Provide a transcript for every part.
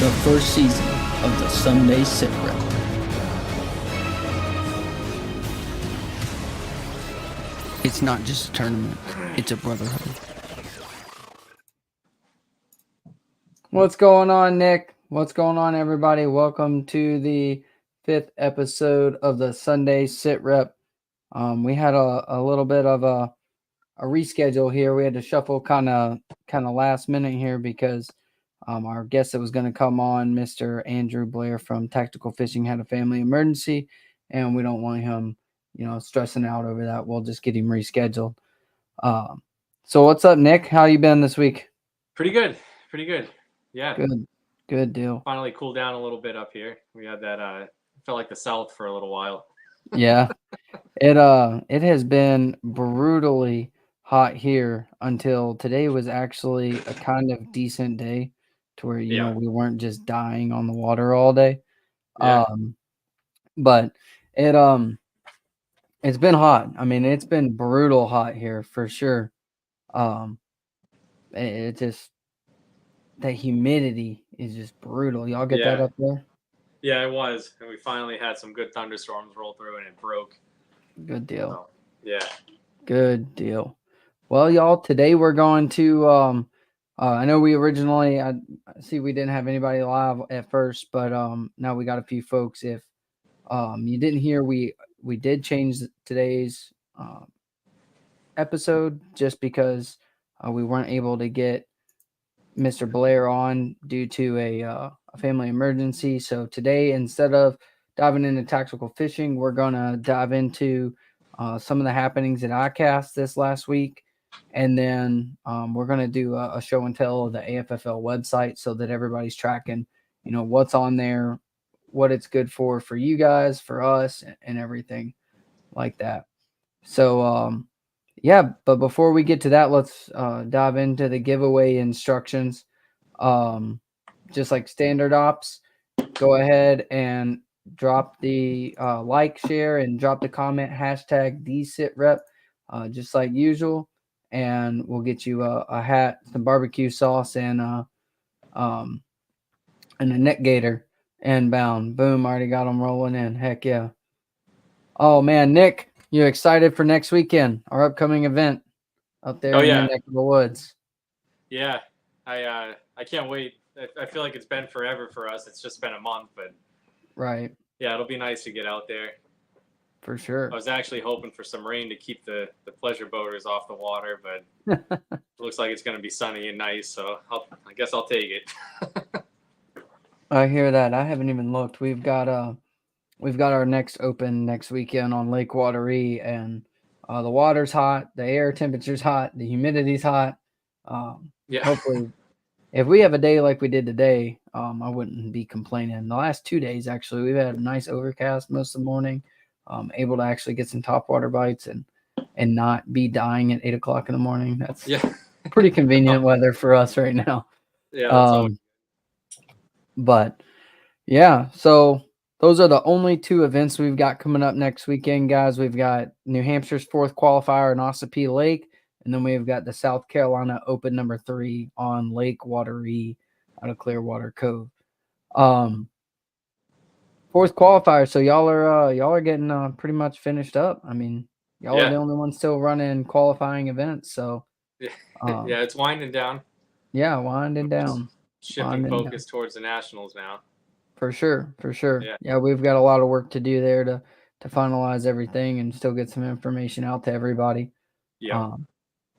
the first season of the Sunday SITREP. It's not just a tournament, it's a brotherhood. What's going on, Nick? What's going on, everybody? Welcome to the 5th episode of the Sunday SITREP. We had a little bit of a reschedule here. We had to shuffle kind of last minute here because our guest that was going to come on, Mr. Andrew Blair from Tactical Fishing, had a family emergency, and we don't want him, stressing out over that. We'll just get him rescheduled. So what's up, Nick? How you been this week? Pretty good. Yeah. Good deal. Finally cooled down a little bit up here. We had that felt like the South for a little while. Yeah. It has been brutally hot here until today was actually a kind of decent day to where we weren't just dying on the water all day. Yeah. But it's been hot. I mean, it's been brutal hot here for sure. It just, the humidity is just brutal. Y'all get that up there? Yeah, it was. And we finally had some good thunderstorms roll through and it broke. Good deal. So, yeah. Good deal. Well, y'all, today we're going to I know we originally I see we didn't have anybody live at first, but now we got a few folks. If you didn't hear, we did change today's episode just because we weren't able to get Mr. Blair on due to a family emergency. So today, instead of diving into tactical fishing, we're going to dive into some of the happenings at ICAST this last week. And then we're going to do a show and tell of the AFFL website so that everybody's tracking, what's on there, what it's good for you guys, for us, and everything like that. So, yeah, but before we get to that, let's dive into the giveaway instructions. Just like standard ops, go ahead and drop the like, share, and drop the comment, hashtag DSITREP, just like usual. And we'll get you a hat, some barbecue sauce, and a neck gaiter inbound. Boom, already got them rolling in. Heck yeah. Oh, man, Nick, you excited for next weekend, our upcoming event up there in your neck of the woods? Yeah, I can't wait. I feel like it's been forever for us. It's just been a month, but right. Yeah, it'll be nice to get out there. For sure. I was actually hoping for some rain to keep the pleasure boaters off the water, but it looks like it's going to be sunny and nice, so I guess I'll take it. I hear that. I haven't even looked. We've got our next open next weekend on Lake Wateree, and the water's hot, the air temperature's hot, the humidity's hot. Hopefully, if we have a day like we did today, I wouldn't be complaining. The last 2 days, actually, we've had a nice overcast most of the morning. Able to actually get some topwater bites and not be dying at 8 o'clock in the morning. That's pretty convenient weather for us right now. Yeah. But yeah, so those are the only 2 events we've got coming up next weekend, guys. We've got New Hampshire's 4th qualifier in Ossipee Lake, and then we've got the South Carolina Open number 3 on Lake Wateree out of Clearwater Cove. 4th qualifier, so y'all are getting pretty much finished up. I mean, y'all are the only ones still running qualifying events, so yeah, it's winding down. Yeah, winding down. Shifting focus towards the nationals now. For sure. Yeah, we've got a lot of work to do there to finalize everything and still get some information out to everybody. Yeah.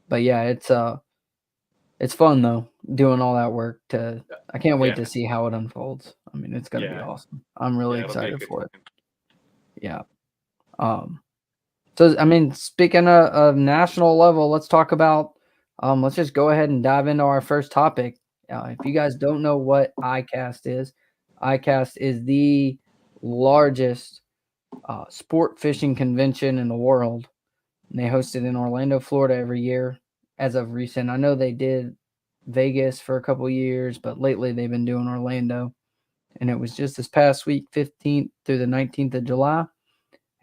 But yeah, it's fun though, doing all that work. I can't wait to see how it unfolds. I mean, it's gonna be awesome. I'm really excited for it. Yeah. So I mean, speaking of national level, let's talk about. Let's just go ahead and dive into our first topic. If you guys don't know what ICAST is the largest sport fishing convention in the world. And they host it in Orlando, Florida every year as of recent. I know they did Vegas for a couple years, but lately they've been doing Orlando. And it was just this past week, 15th through the 19th of July.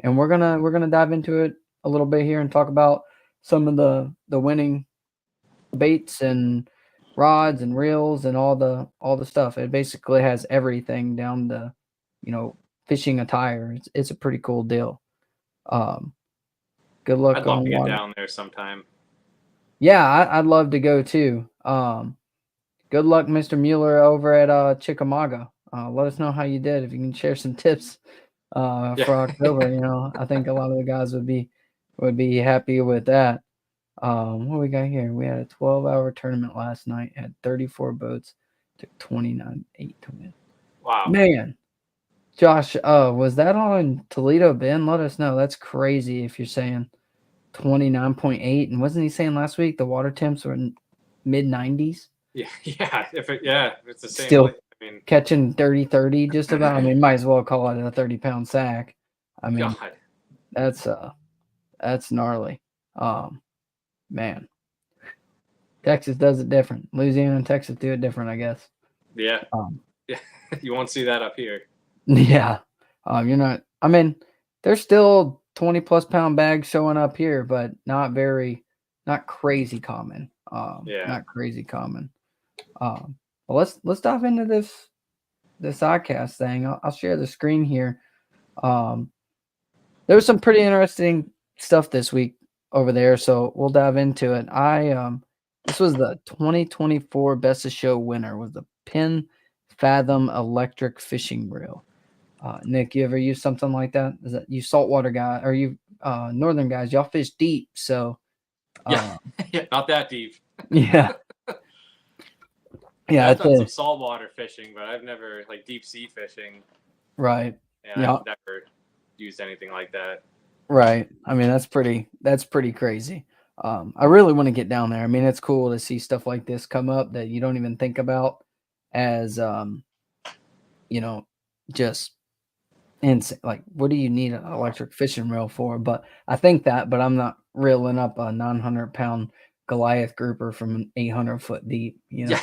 And we're gonna dive into it a little bit here and talk about some of the winning baits and rods and reels and all the stuff. It basically has everything down to, fishing attire. It's a pretty cool deal. Good luck I'd love on to get water. down there sometime. Yeah, I'd love to go too. Good luck, Mr. Mueller, over at Chickamauga. Let us know how you did. If you can share some tips for October, I think a lot of the guys would be happy with that. What we got here? We had a 12-hour tournament last night. Had 34 boats. Took 29.8 to win. Wow. Man, Josh, was that on Toledo Bend? Let us know. That's crazy if you're saying 29.8. And wasn't he saying last week the water temps were in mid-90s? Yeah. If it's the same. Still I mean, catching 30-30 just about. I mean, might as well call it a 30-pound sack. I mean, God. that's gnarly. Man, Texas does it different. Louisiana and Texas do it different, I guess. Yeah. Yeah. You won't see that up here. Yeah. You're not. I mean, there's still 20+ pound bags showing up here, but not crazy common. Not crazy common. Well, let's dive into this ICAST thing. I'll share the screen here. There was some pretty interesting stuff this week over there, so we'll dive into it. This was the 2024 Best of Show winner, was the Pin Fathom electric fishing reel. Nick, you ever use something like that? Is that you saltwater guy, or you northern guys? Y'all fish deep, so Yeah, not that deep. yeah. Yeah, I've done some saltwater fishing, but I've never deep sea fishing. Right. Yeah, I've never used anything like that. Right. I mean, that's pretty crazy. I really want to get down there. I mean, it's cool to see stuff like this come up that you don't even think about as just insane. Like, what do you need an electric fishing reel for? But I think that, but I'm not reeling up a 900-pound Goliath grouper from an 800-foot deep. Yeah.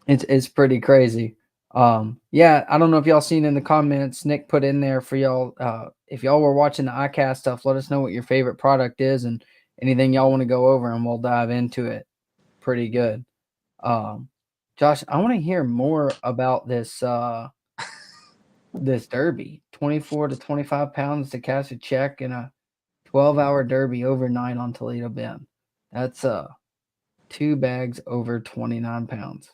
It's pretty crazy. Yeah, I don't know if y'all seen in the comments, Nick put in there for y'all. If y'all were watching the ICAST stuff, let us know what your favorite product is and anything y'all want to go over, and we'll dive into it pretty good. Josh, I want to hear more about this this derby. 24 to 25 pounds to cash a check in a 12-hour derby overnight on Toledo Bend. That's 2 bags over 29 pounds.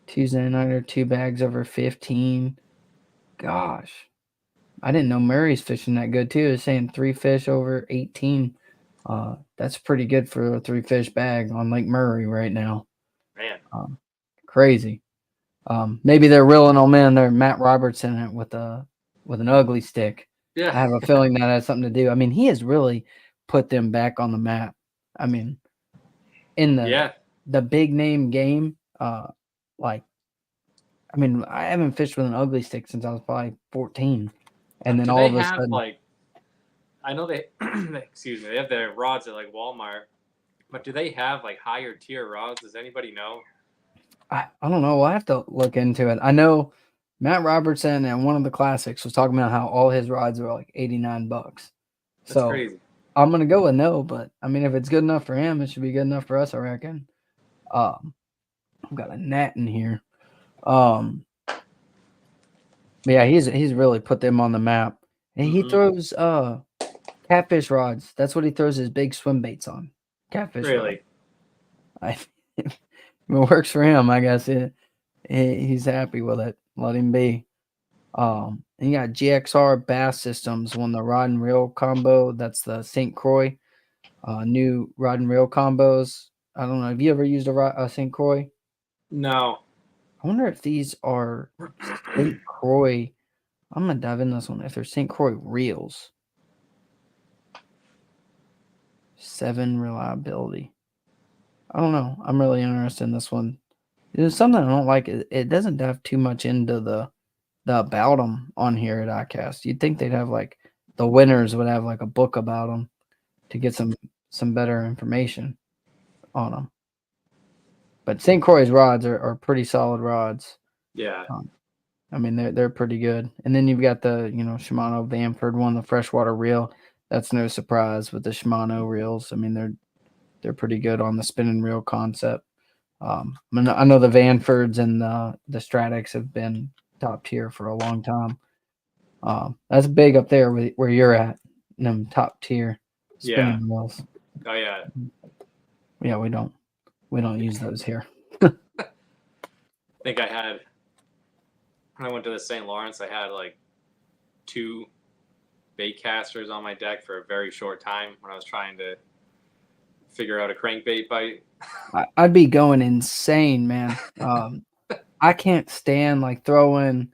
Tuesday nighter, 2 bags over 15. Gosh, I didn't know Murray's fishing that good too. It's saying 3 fish over 18. That's pretty good for a 3 fish bag on Lake Murray right now. Man, crazy. Maybe they're reeling them in. They're Matt Robertson in it with an ugly stick. yeah. I have a feeling that has something to do. I mean, he has really put them back on the map. I mean, in the big name game, I haven't fished with an ugly stick since I was probably 14. And then all of a sudden, I know they, excuse me, they have their rods at Walmart, but do they have higher tier rods? Does anybody know? I don't know. We'll have to look into it. I know Matt Robertson and one of the classics was talking about how all his rods were $89. That's so crazy. I'm gonna go with no, but I mean, if it's good enough for him, it should be good enough for us, I reckon. I've got a gnat in here. But yeah, he's really put them on the map. And he throws catfish rods. That's what he throws his big swim baits on. Catfish Really? rods. It works for him, I guess. He's happy with it. Let him be. And you got GXR Bass Systems won the rod and reel combo. That's the St. Croix new rod and reel combos. I don't know. Have you ever used a St. Croix? No. I wonder if these are St. Croix. I'm gonna dive in this one. If they're St. Croix reels, 7 reliability. I don't know. I'm really interested in this one. There's something I don't like. It doesn't dive too much into the about them on here at ICAST. You'd think they'd have the winners would have a book about them to get some better information on them. But St. Croix's rods are pretty solid rods. Yeah. I mean they're pretty good. And then you've got the Shimano Vanford one, the freshwater reel. that's no surprise with the Shimano reels. I mean, they're pretty good on the spinning reel concept. I know the Vanfords and the Stratics have been top tier for a long time. That's big up there where you're at, them top tier spinning reels. Oh yeah. Yeah, we don't use those here. I think I had when I went to the St. Lawrence, I had like 2 bait casters on my deck for a very short time when I was trying to figure out a crankbait bite. I'd be going insane, man. I can't stand like throwing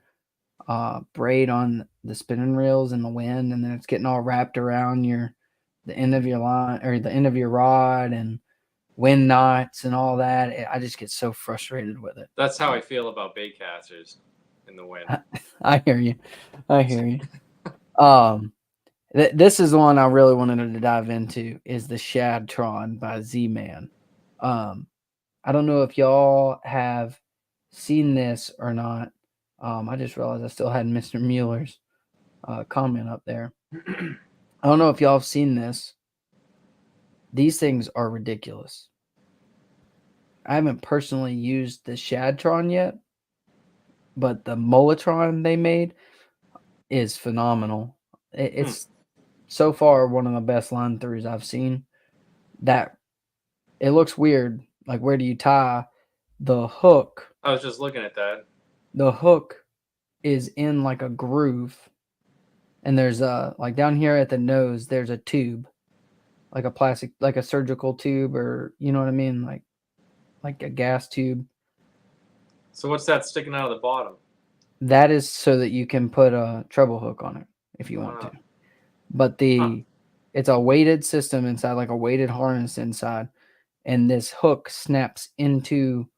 braid on the spinning reels in the wind, and then it's getting all wrapped around the end of your line or the end of your rod and wind knots and all that. I just get so frustrated with it. That's how I feel about bait casters in the wind. I hear you. This is the one I really wanted to dive into is the Shadtron by Z-Man. I don't know if y'all have seen this or not. I just realized I still had Mr. Mueller's comment up there. I don't know if y'all have seen this. These things are ridiculous. I haven't personally used the Shadtron yet, but the Molotron they made is phenomenal. It's so far one of the best line throughs I've seen. That it looks weird. Like, where do you tie the hook? I was just looking at that. The hook is in like a groove, and there's like down here at the nose, there's a tube, like a plastic, like a surgical tube, or you know what I mean, like a gas tube. So what's that sticking out of the bottom? That is so that you can put a treble hook on it if you want to. But it's a weighted system inside, like a weighted harness inside, and this hook snaps into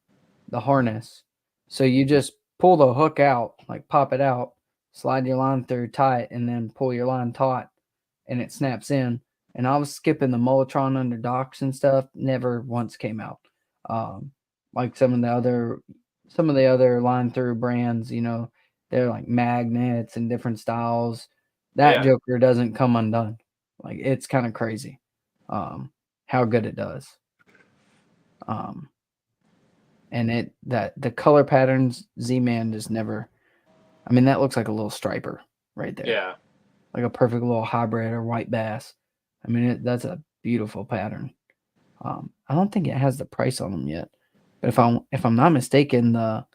the harness. So you just pull the hook out, like pop it out, slide your line through, tie it, and then pull your line taut, and it snaps in. And I was skipping the Molotron under docks and stuff, never once came out. Like some of the other line through brands, you know, they're like magnets and different styles. That joker doesn't come undone. Like, it's kind of crazy how good it does. And the color patterns, Z-Man just never. I mean, that looks like a little striper right there. Yeah. Like a perfect little hybrid or white bass. I mean, that's a beautiful pattern. I don't think it has the price on them yet, but if I'm not mistaken, the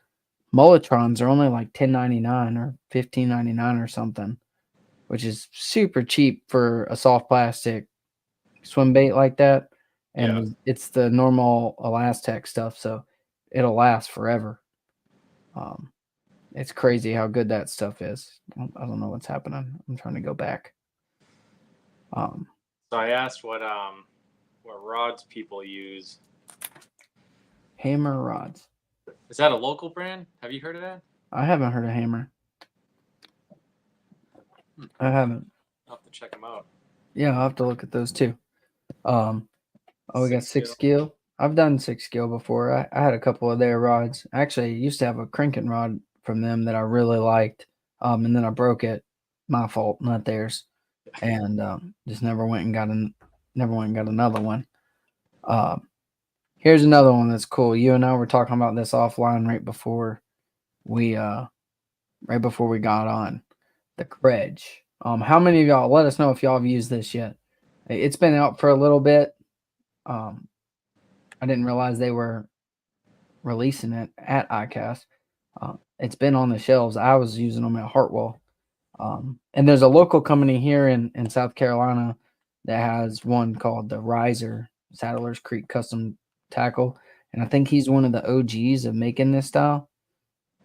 Molotrons are only like $10.99 or $15.99 or something, which is super cheap for a soft plastic swim bait like that. And it's the normal Elastec stuff, so it'll last forever. It's crazy how good that stuff is. I don't know what's happening. I'm trying to go back. So I asked what rods people use. Hammer rods. Is that a local brand? Have you heard of that? I haven't heard of Hammer. I haven't. I'll have to check them out. Yeah, I'll have to look at those too. We got 6 Skill. I've done 6 Skill before. I had a couple of their rods. Actually, I used to have a cranking rod from them that I really liked. And then I broke it. My fault, not theirs. And just never went and got another one. Here's another one that's cool. You and I were talking about this offline right before we got on. The Kredge. How many of y'all, let us know if y'all have used this yet. It's been out for a little bit. I didn't realize they were releasing it at ICAST. It's been on the shelves. I was using them at Hartwell. And there's a local company here in South Carolina that has one called the Riser, Saddler's Creek Custom Tackle. And I think he's one of the OGs of making this style.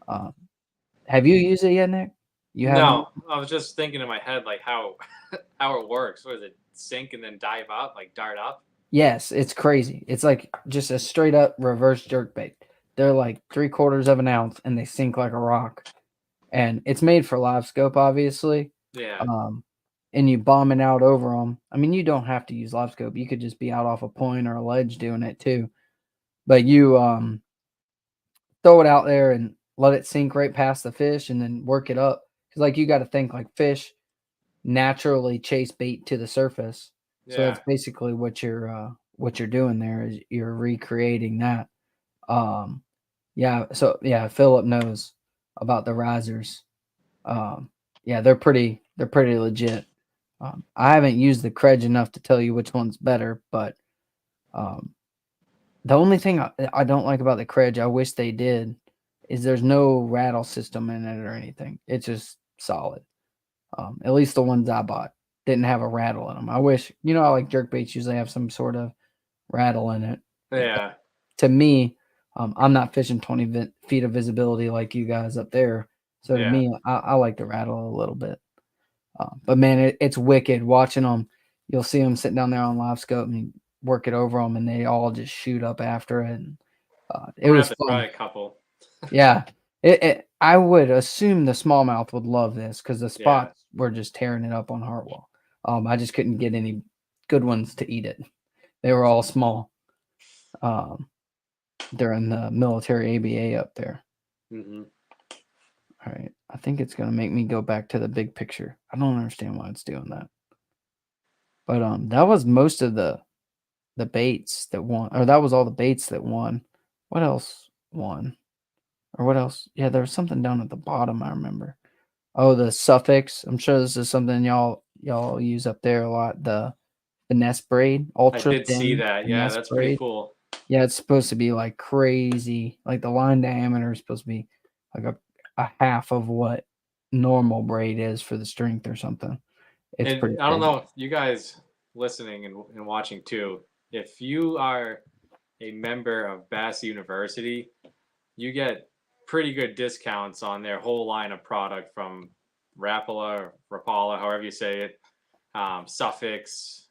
Have you used it yet, Nick? You haven't? No, I was just thinking in my head like how it works. What is it? Sink and then dive up, like dart up? Yes, it's crazy. It's like just a straight up reverse jerkbait. They're like 3/4 of an ounce and they sink like a rock. And it's made for live scope, obviously. Yeah. And you bomb it out over them. I mean, you don't have to use live scope. You could just be out off a point or a ledge doing it too. But you throw it out there and let it sink right past the fish and then work it up. Because like you got to think like fish, naturally chase bait to the surface. So Yeah. that's basically what you're doing there is you're recreating that. Yeah, so yeah, Philip knows about the risers. Yeah, they're pretty legit. I haven't used the Credge enough to tell you which one's better, but um, the only thing I don't like about the Credge, I wish they did, is there's no rattle system in it or anything. It's just solid. At least the ones I bought didn't have a rattle in them. I wish, how like jerkbaits usually have some sort of rattle in it. Yeah. To me, I'm not fishing 20 feet of visibility like you guys up there. So to Yeah. me, I like to rattle a little bit. But man, it's wicked watching them. You'll see them sitting down there on live scope and work it over them, and they all just shoot up after it. And it I'm gonna was have to try fun. a couple. Yeah, I would assume the smallmouth would love this because the Yeah. spots were just tearing it up on Hartwell. I just couldn't get any good ones to eat it. They were all small. They're in the military ABA up there. Mm-hmm. All right. I think it's going to make me go back to the big picture. I don't understand why it's doing that. But that was most of the baits that won, or that was all the baits that won. What else won? Or what else? Yeah, there was something down at the bottom, I remember. Oh, the suffix. I'm sure this is something y'all use up there a lot. The nest braid, I ultra did see thin that. Yeah, nest that's pretty braid. cool. Yeah, it's supposed to be like crazy. Like the line diameter is supposed to be like a half of what normal braid is for the strength or something. It's And pretty I don't crazy. know if you guys listening and watching too, if you are a member of Bass University, you get pretty good discounts on their whole line of product from Rapala, Rapala, however you say it, Suffix,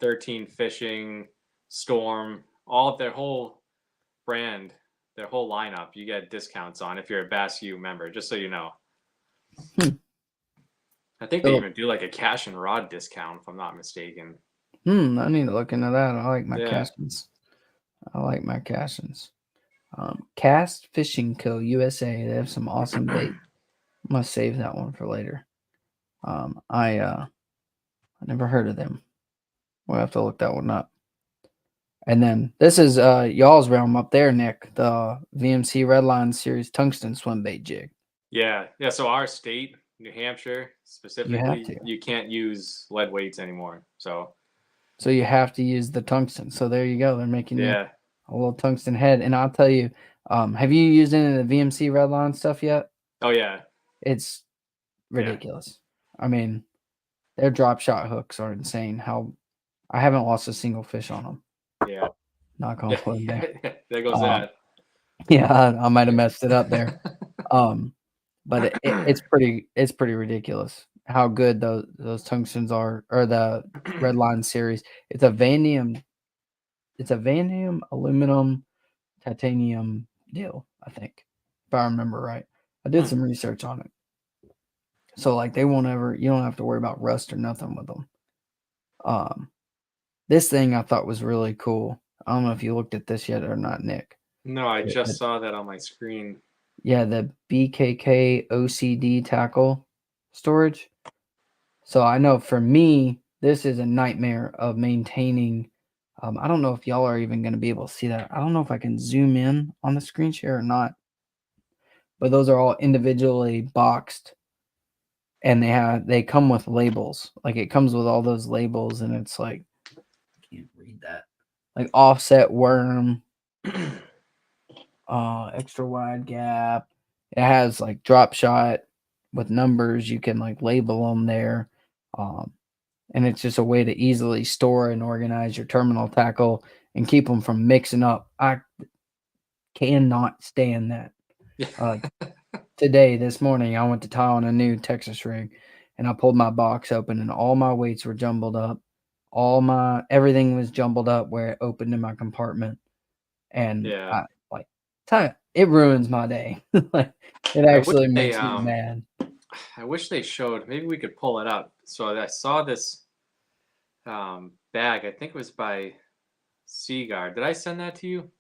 13 Fishing, Storm, all of their whole brand, their whole lineup, you get discounts on if you're a Bass U member, just so you know. I think they So, even do like a cash and rod discount, if I'm not mistaken. I need to look into that. I like my Yeah. castings. I like my castings. Cast Fishing Co. USA. They have some awesome bait. I'm gonna save that one for later. I never heard of them. We'll have to look that one up. And then this is y'all's realm up there, Nick. The VMC Redline Series tungsten swim bait jig. Yeah. So our state, New Hampshire specifically, to. you can't use lead weights anymore. So you have to use the tungsten. So there you go. They're making you yeah. a little tungsten head. And I'll tell you, have you used any of the VMC Redline stuff yet? Oh yeah. It's ridiculous. I mean, their drop shot hooks are insane. How I haven't lost a single fish on them. Yeah. Knock on wood there. There goes that. Yeah, I might have messed it up there. But it's pretty ridiculous how good those tungstens are, or the Redline series. It's a vanadium aluminum titanium deal, I think, if I remember right. I did some research on it. So like you don't have to worry about rust or nothing with them. This thing I thought was really cool. I don't know if you looked at this yet or not, Nick. No, I just saw that on my screen. Yeah, the BKK OCD tackle storage. So I know for me, this is a nightmare of maintaining. I don't know if y'all are even going to be able to see that. I don't know if I can zoom in on the screen share or not. But those are all individually boxed, and they come with labels. Like it comes with all those labels, and it's like I can't read that. Like offset worm, extra wide gap. It has like drop shot with numbers. You can like label them there. And it's just a way to easily store and organize your terminal tackle and keep them from mixing up. I cannot stand that. This morning, I went to tie on a new Texas rig, and I pulled my box open, and all my weights were jumbled up. Everything was jumbled up where it opened in my compartment, and Yeah. it ruins my day. Like it actually makes me mad. I wish they showed. Maybe we could pull it up. So I saw this bag. I think it was by Seaguard. Did I send that to you?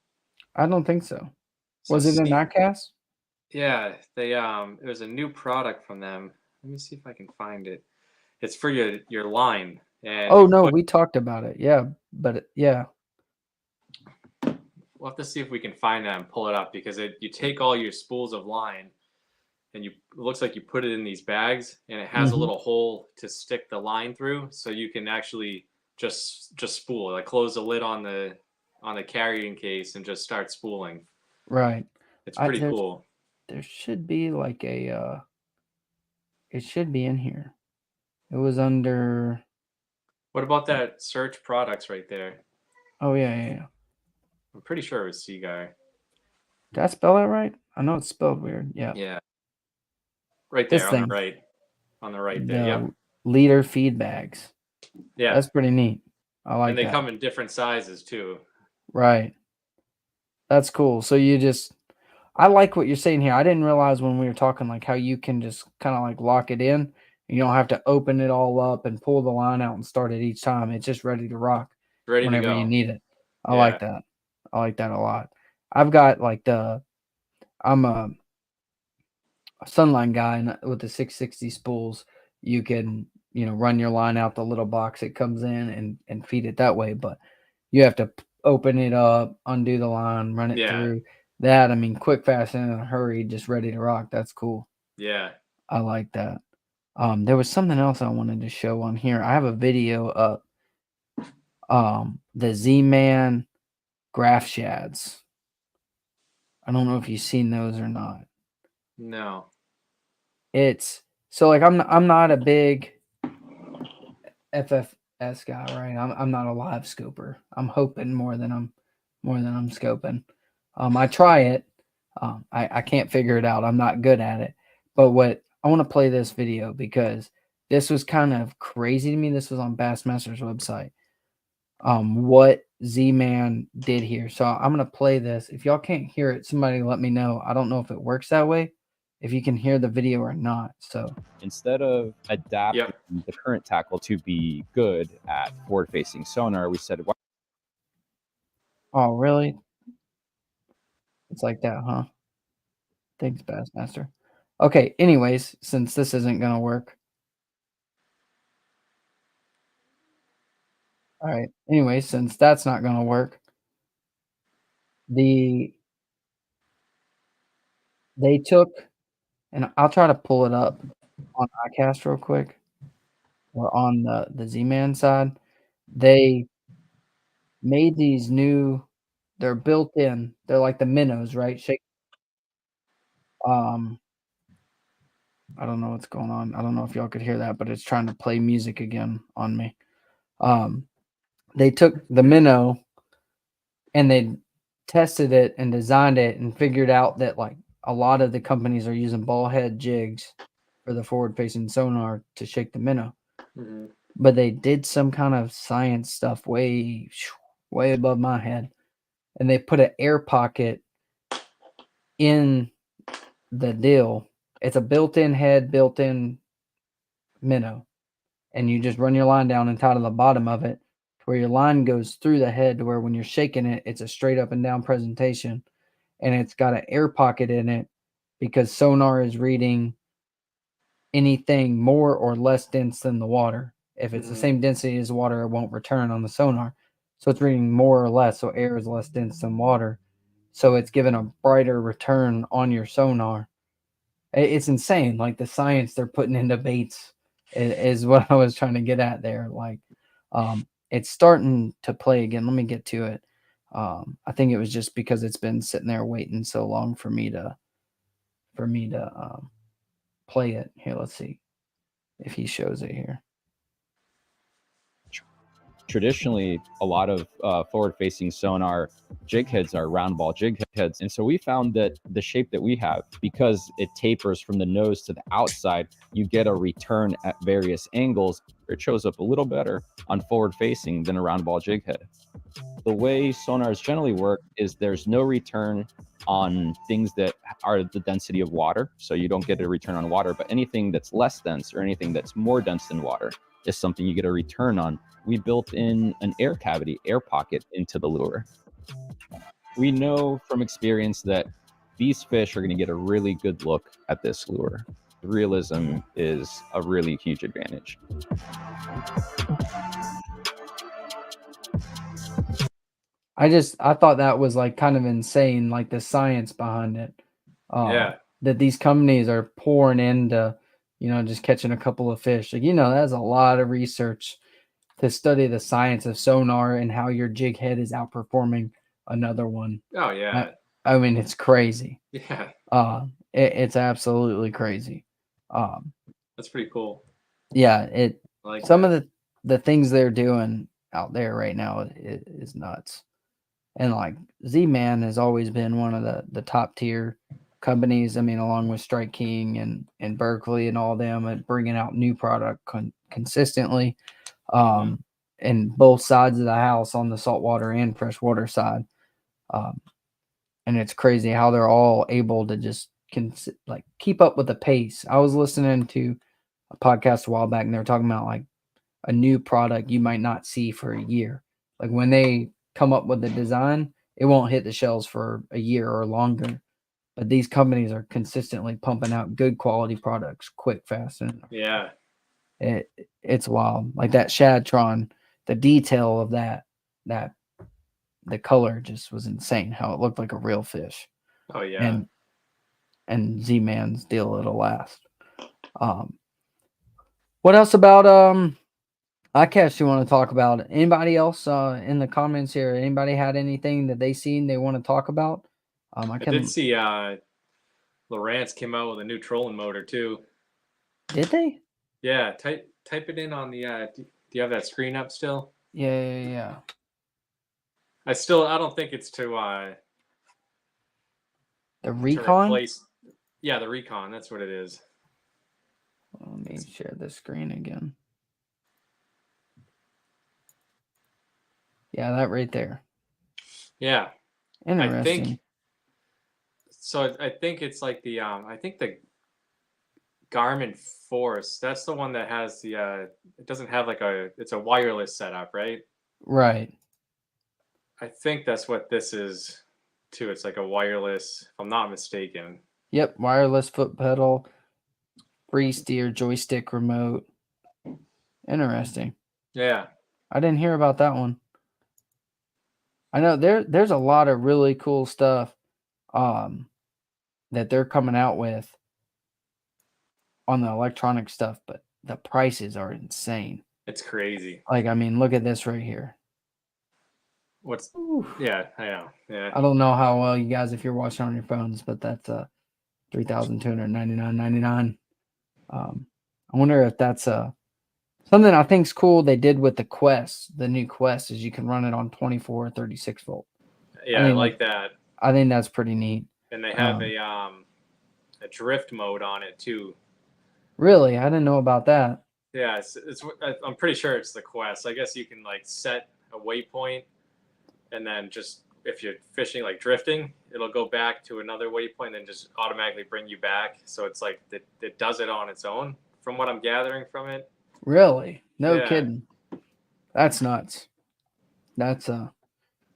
I don't think so. So Was it an ICAST? Yeah, it was a new product from them. Let me see if I can find it. It's for your line. And Oh no, we talked about it. Yeah, but yeah. we'll have to see if we can find that and pull it up, because you take all your spools of line and it looks like you put it in these bags, and it has a Mhm. little hole to stick the line through, so you can actually just spool, like close the lid on the carrying case and just start spooling. Right. It's pretty There cool. should be like a it should be in here. It was under What about that search products right there? oh yeah. I'm pretty sure it was C Guy. Did I spell that right? I know it's spelled weird. Yeah. Yeah, right This there on the thing, right. On the right there. Yep. the leader feed bags. Yeah. That's pretty neat. I like And they that. come in different sizes too. Right. That's cool. So I like what you're saying here. I didn't realize when we were talking like how you can just kind of like lock it in. You don't have to open it all up and pull the line out and start it each time. It's just ready to rock Ready to whenever you go. need it. I Yeah. like that. I like that a lot. I've got like I'm a Sunline guy with the 660 spools. You can, run your line out the little box it comes in and feed it that way. But you have to open it up, undo the line, run it Yeah. through. That, I mean, quick, fast, and in a hurry, just ready to rock. That's cool. Yeah. I like that. There was something else I wanted to show on here. I have a video up. The Z-Man graph shads. I don't know if you've seen those or not. No. It's so like I'm not a big FFS guy, right? I'm not a live scooper. I'm hoping more than I'm scoping. I try it. I can't figure it out. I'm not good at it. But what I want to play this video because this was kind of crazy to me. This was on Bassmaster's website. What Z-Man did here. So I'm gonna play this. If y'all can't hear it, somebody let me know. I don't know if it works that way, if you can hear the video or not. So instead of adapting the current tackle to be good at forward-facing sonar, we said, oh really? It's like that, huh? Thanks, Bassmaster. Okay, anyways, since this isn't gonna work. All right. Anyway, since that's not gonna work, they took, and I'll try to pull it up on ICAST real quick, or on the Z-Man side. They made these new. They're built in. They're like the minnows, right? I don't know what's going on. I don't know if y'all could hear that, but it's trying to play music again on me. They took the minnow and they tested it and designed it and figured out that like a lot of the companies are using ball head jigs for the forward facing sonar to shake the minnow. Mm-hmm. But they did some kind of science stuff way above my head. And they put an air pocket in the deal. It's a built-in head, built-in minnow. And you just run your line down and tie to the bottom of it where your line goes through the head to where when you're shaking it, it's a straight up and down presentation. And it's got an air pocket in it because sonar is reading anything more or less dense than the water. If it's the same density as water, it won't return on the sonar. So it's reading more or less. So air is less dense than water. So it's giving a brighter return on your sonar. It's insane. Like the science they're putting into baits is what I was trying to get at there. Like, it's starting to play again. Let me get to it. I think it was just because it's been sitting there waiting so long for me to play it. Here, let's see if he shows it here. traditionally, a lot of forward-facing sonar jig heads are round ball jig heads. And so we found that the shape that we have, because it tapers from the nose to the outside, you get a return at various angles. It shows up a little better on forward-facing than a round ball jig head. The way sonars generally work is there's no return on things that are the density of water. So you don't get a return on water, but anything that's less dense or anything that's more dense than water is something you get a return on. We built in an air cavity, air pocket into the lure. We know from experience that these fish are going to get a really good look at this lure. realism is a really huge advantage. I thought that was like kind of insane, like the science behind it. Yeah. That these companies are pouring into, just catching a couple of fish. Like, that's a lot of research to study the science of sonar and how your jig head is outperforming another one. Oh yeah. I mean, it's crazy. Yeah. It's absolutely crazy. That's pretty cool. Yeah, I like some that. of the things they're doing out there right now is nuts. And like Z-Man has always been one of the top tier companies. I mean, along with Strike King and Berkeley and all them, and bringing out new product consistently, in both sides of the house, on the saltwater and freshwater side. And it's crazy how they're all able to just keep up with the pace. I was listening to a podcast a while back, and they were talking about like a new product you might not see for a year. Like when they come up with the design, it won't hit the shelves for a year or longer. But these companies are consistently pumping out good quality products quick, fast, and Yeah. it's wild. Like that Shadtron, the detail of that the color just was insane. How it looked like a real fish. Oh yeah. And Z-Man's deal, it'll last. What else about ICAST you want to talk about? Anybody else in the comments here? Anybody had anything that they seen they want to talk about? I did see Lowrance came out with a new trolling motor too. Did they? Yeah, type it in on the do you have that screen up still? Yeah. I don't think it's to The to Recon? replace. Yeah, the Recon, that's what it is. Let me share the screen again. Yeah, that right there. Yeah. Interesting. I think it's like the I think the Garmin Force, that's the one that has the it doesn't have like it's a wireless setup, right? Right. I think that's what this is too. It's like a wireless, if I'm not mistaken. Yep, wireless foot pedal, free steer, joystick remote. Interesting. Yeah. I didn't hear about that one. I know there's a lot of really cool stuff that they're coming out with on the electronic stuff, but the prices are insane. It's crazy. Like, I mean, look at this right here. Yeah, I know. Yeah. I don't know how well you guys, if you're watching on your phones, but that's $3,299.99. I wonder if that's something I think's cool they did with the Quest. The new Quest is you can run it on 24 or 36 volt. Yeah, I like that. I think that's pretty neat. And they have a drift mode on it too. Really? I didn't know about that. Yeah, I'm pretty sure it's the Quest. I guess you can like set a waypoint, and then just if you're fishing like drifting, it'll go back to another waypoint and just automatically bring you back. So it's like it does it on its own, from what I'm gathering from it. Really? No Yeah. kidding. That's nuts. That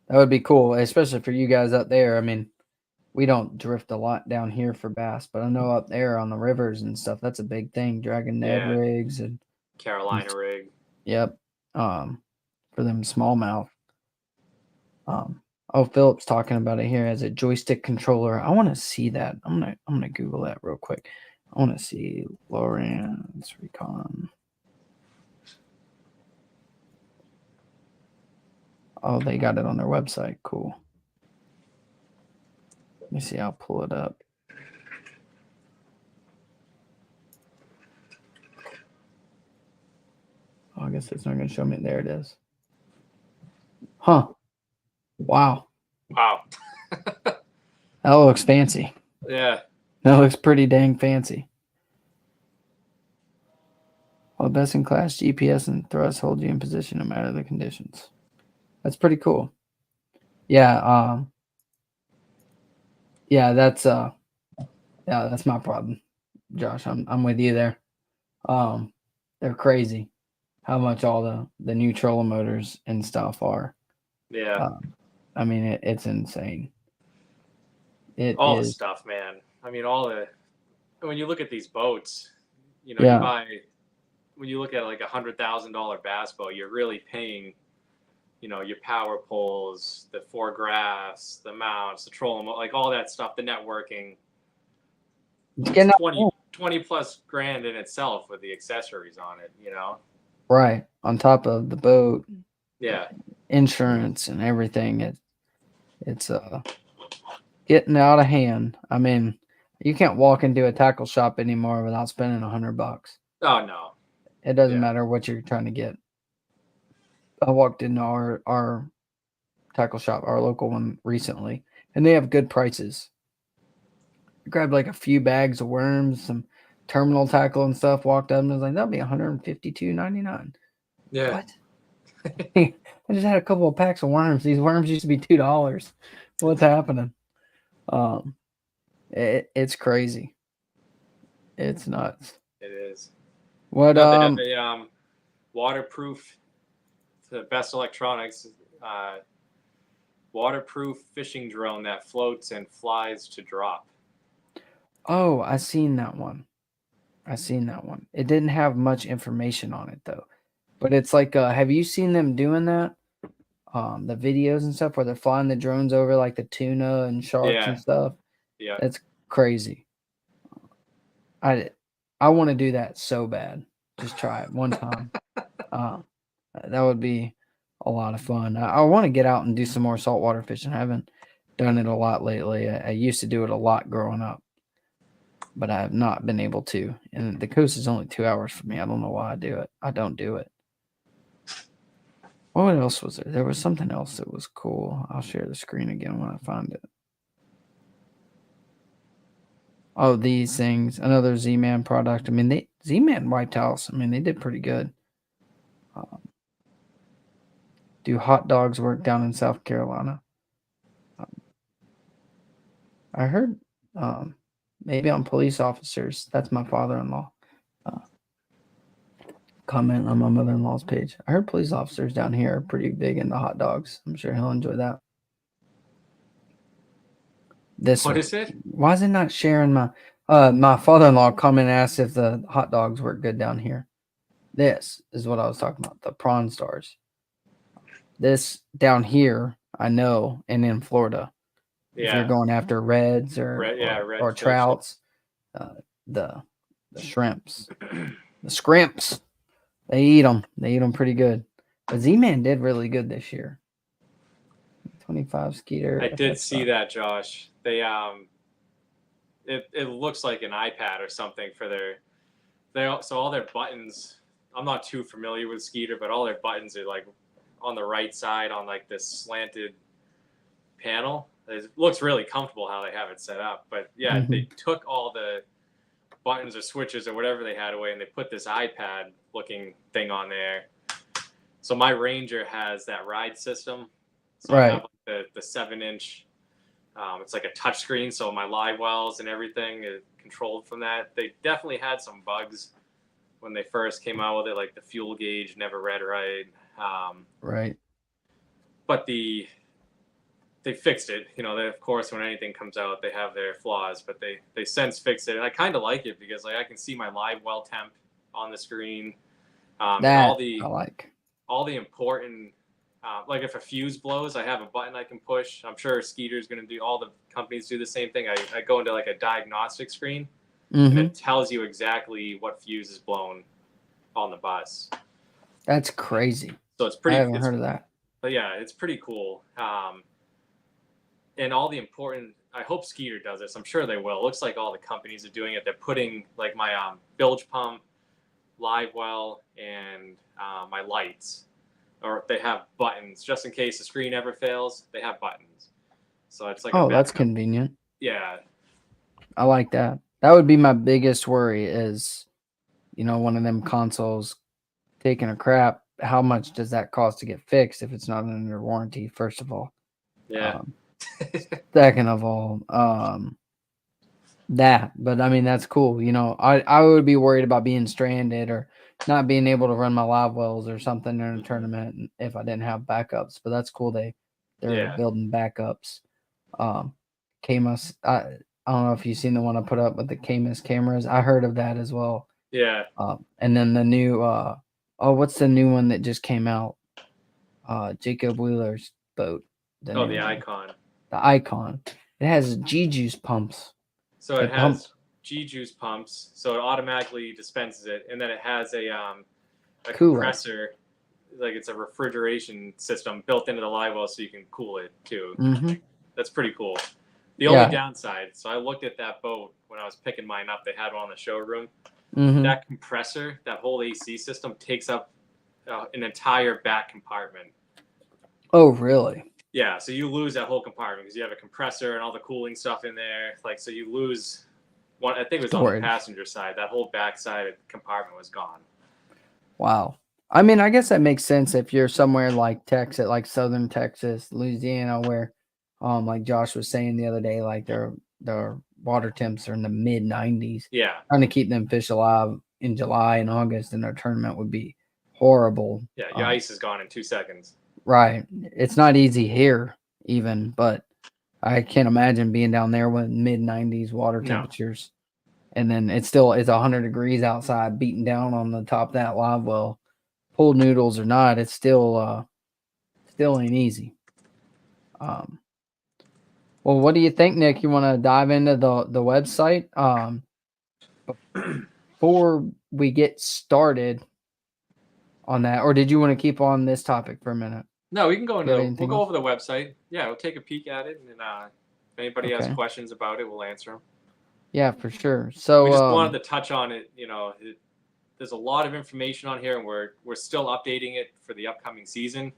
would be cool, especially for you guys up there. I mean, we don't drift a lot down here for bass, but I know up there on the rivers and stuff, that's a big thing. Dragging Ned rigs and Carolina rig. Yep. For them smallmouth. Philip's talking about it here as a joystick controller. I want to see that. I'm gonna Google that real quick. I want to see Lowrance Recon. Oh, they got it on their website. Cool. Let me see. I'll pull it up. Oh, I guess it's not going to show me. There it is. Huh. Wow. Wow. That looks fancy. Yeah. That looks pretty dang fancy. Well, best in class GPS and thrust hold you in position no matter the conditions. That's pretty cool. Yeah. Yeah, that's my problem, Josh. I'm with you there. They're crazy how much all the new trolling motors and stuff are. Yeah. I mean, it's insane. All the stuff, man. I mean, all the when you look at these boats, you know, Yeah. you buy, when you look at like $100,000 bass boat, you're really paying, you know, your power poles, the foregraphs, the mounts, the trolling, like all that stuff, the networking. It's It's getting out of 20, hand. 20 plus grand in itself with the accessories on it, you know? Right. On top of the boat, Yeah. insurance and everything. It's getting out of hand. I mean, you can't walk into a tackle shop anymore without spending $100. Oh, no. It doesn't Yeah. matter what you're trying to get. I walked into our tackle shop, our local one recently, and they have good prices. I grabbed like a few bags of worms, some terminal tackle and stuff, walked up and was like, that'll be $152.99. Yeah. What? I just had a couple of packs of worms. These worms used to be $2. What's happening? It's crazy. It's nuts. It is. What No, they have a waterproof, the best electronics, waterproof fishing drone that floats and flies to drop. Oh, I seen that one. It didn't have much information on it though. But it's like have you seen them doing that? The videos and stuff where they're flying the drones over like the tuna and sharks Yeah. and stuff. Yeah. That's crazy. I want to do that so bad. Just try it one time. That would be a lot of fun. I want to get out and do some more saltwater fishing. I haven't done it a lot lately. I used to do it a lot growing up, but I have not been able to. And the coast is only 2 hours from me. I don't know why I do it. I don't do it. What else was there? There was something else that was cool. I'll share the screen again when I find it. Oh, these things. Another Z-Man product. I mean, Z-Man White House. I mean, they did pretty good. Do hot dogs work down in South Carolina? I heard maybe on police officers. That's my father-in-law. Comment on my mother-in-law's page. I heard police officers down here are pretty big into hot dogs. I'm sure he'll enjoy that. What is it? Why is it not sharing my my father-in-law comment asked if the hot dogs work good down here. This is what I was talking about, the prawn stars. This down here, I know, and in Florida. If you're Yeah. going after reds or Redfish. trouts, the shrimps, the scrimps, they eat them. They eat them pretty good. But Z-Man did really good this year. 25 Skeeter. I did see that, Josh. They it looks like an iPad or something for so all their buttons. I'm not too familiar with Skeeter, but all their buttons are like on the right side on like this slanted panel. It looks really comfortable how they have it set up. But yeah, they took all the buttons or switches or whatever they had away and they put this iPad looking thing on there. So my Ranger has that ride system. So I have like the 7-inch. It's like a touch screen, so my live wells and everything is controlled from that. They definitely had some bugs when they first came out with it, like the fuel gauge never read right. Right. But they fixed it. You know, of course, when anything comes out, they have their flaws, but they since fixed it. And I kind of like it because like I can see my live well temp on the screen. That I like. All the important, like if a fuse blows, I have a button I can push. I'm sure Skeeter's going to do, all the companies do the same thing. I go into like a diagnostic screen and it tells you exactly what fuse is blown on the bus. That's crazy. So it's pretty. I haven't heard of that. But yeah, it's pretty cool. And all the important, I hope Skeeter does this. I'm sure they will. It looks like all the companies are doing it. They're putting like my bilge pump, live well, and my lights, or they have buttons just in case the screen ever fails. They have buttons, so it's like that's convenient. Yeah, I like that. That would be my biggest worry is, you know, one of them consoles taking a crap. How much does that cost to get fixed if it's not under warranty? First of all, yeah. Second of all, that. But I mean, that's cool. You know, I would be worried about being stranded or not being able to run my live wells or something in a tournament if I didn't have backups. But that's cool. They're building backups. I don't know if you've seen the one I put up with the Camus cameras. I heard of that as well. Yeah. And then the new what's the new one that just came out? Jacob Wheeler's boat. The new one. Icon. The Icon. It has G-juice pumps. So They it has G-juice pumps, so it automatically dispenses it, and then it has a Cooler. compressor, like it's a refrigeration system built into the live well, so you can cool it too. Mm-hmm. That's pretty cool. The only downside, so I looked at that boat when I was picking mine up. They had one in the showroom. Mm-hmm. That compressor, that whole AC system, takes up an entire back compartment. Oh, really? Yeah, so you lose that whole compartment because you have a compressor and all the cooling stuff in there. Like, so you lose one. I think it was on the passenger side. That whole back side of the compartment was gone. Wow. I mean, I guess that makes sense if you're somewhere like Texas, like southern Texas, Louisiana, where, like Josh was saying the other day, like their water temps are in the mid 90s. Yeah. Trying to keep them fish alive in July and August in their tournament would be horrible. Yeah, your ice is gone in 2 seconds. Right. It's not easy here, even, but I can't imagine being down there with mid 90s water temperatures. And then it's 100 degrees outside, beating down on the top of that live well. Pool noodles or not, it's still ain't easy. Well, what do you think, Nick? You want to dive into the website? Before we get started on that, or did you want to keep on this topic for a minute? No, we can go into we'll go over the website. Yeah, we'll take a peek at it, and if anybody has questions about it, we'll answer them. Yeah, for sure. So we just wanted to touch on it. You know, there's a lot of information on here, and we're still updating it for the upcoming season.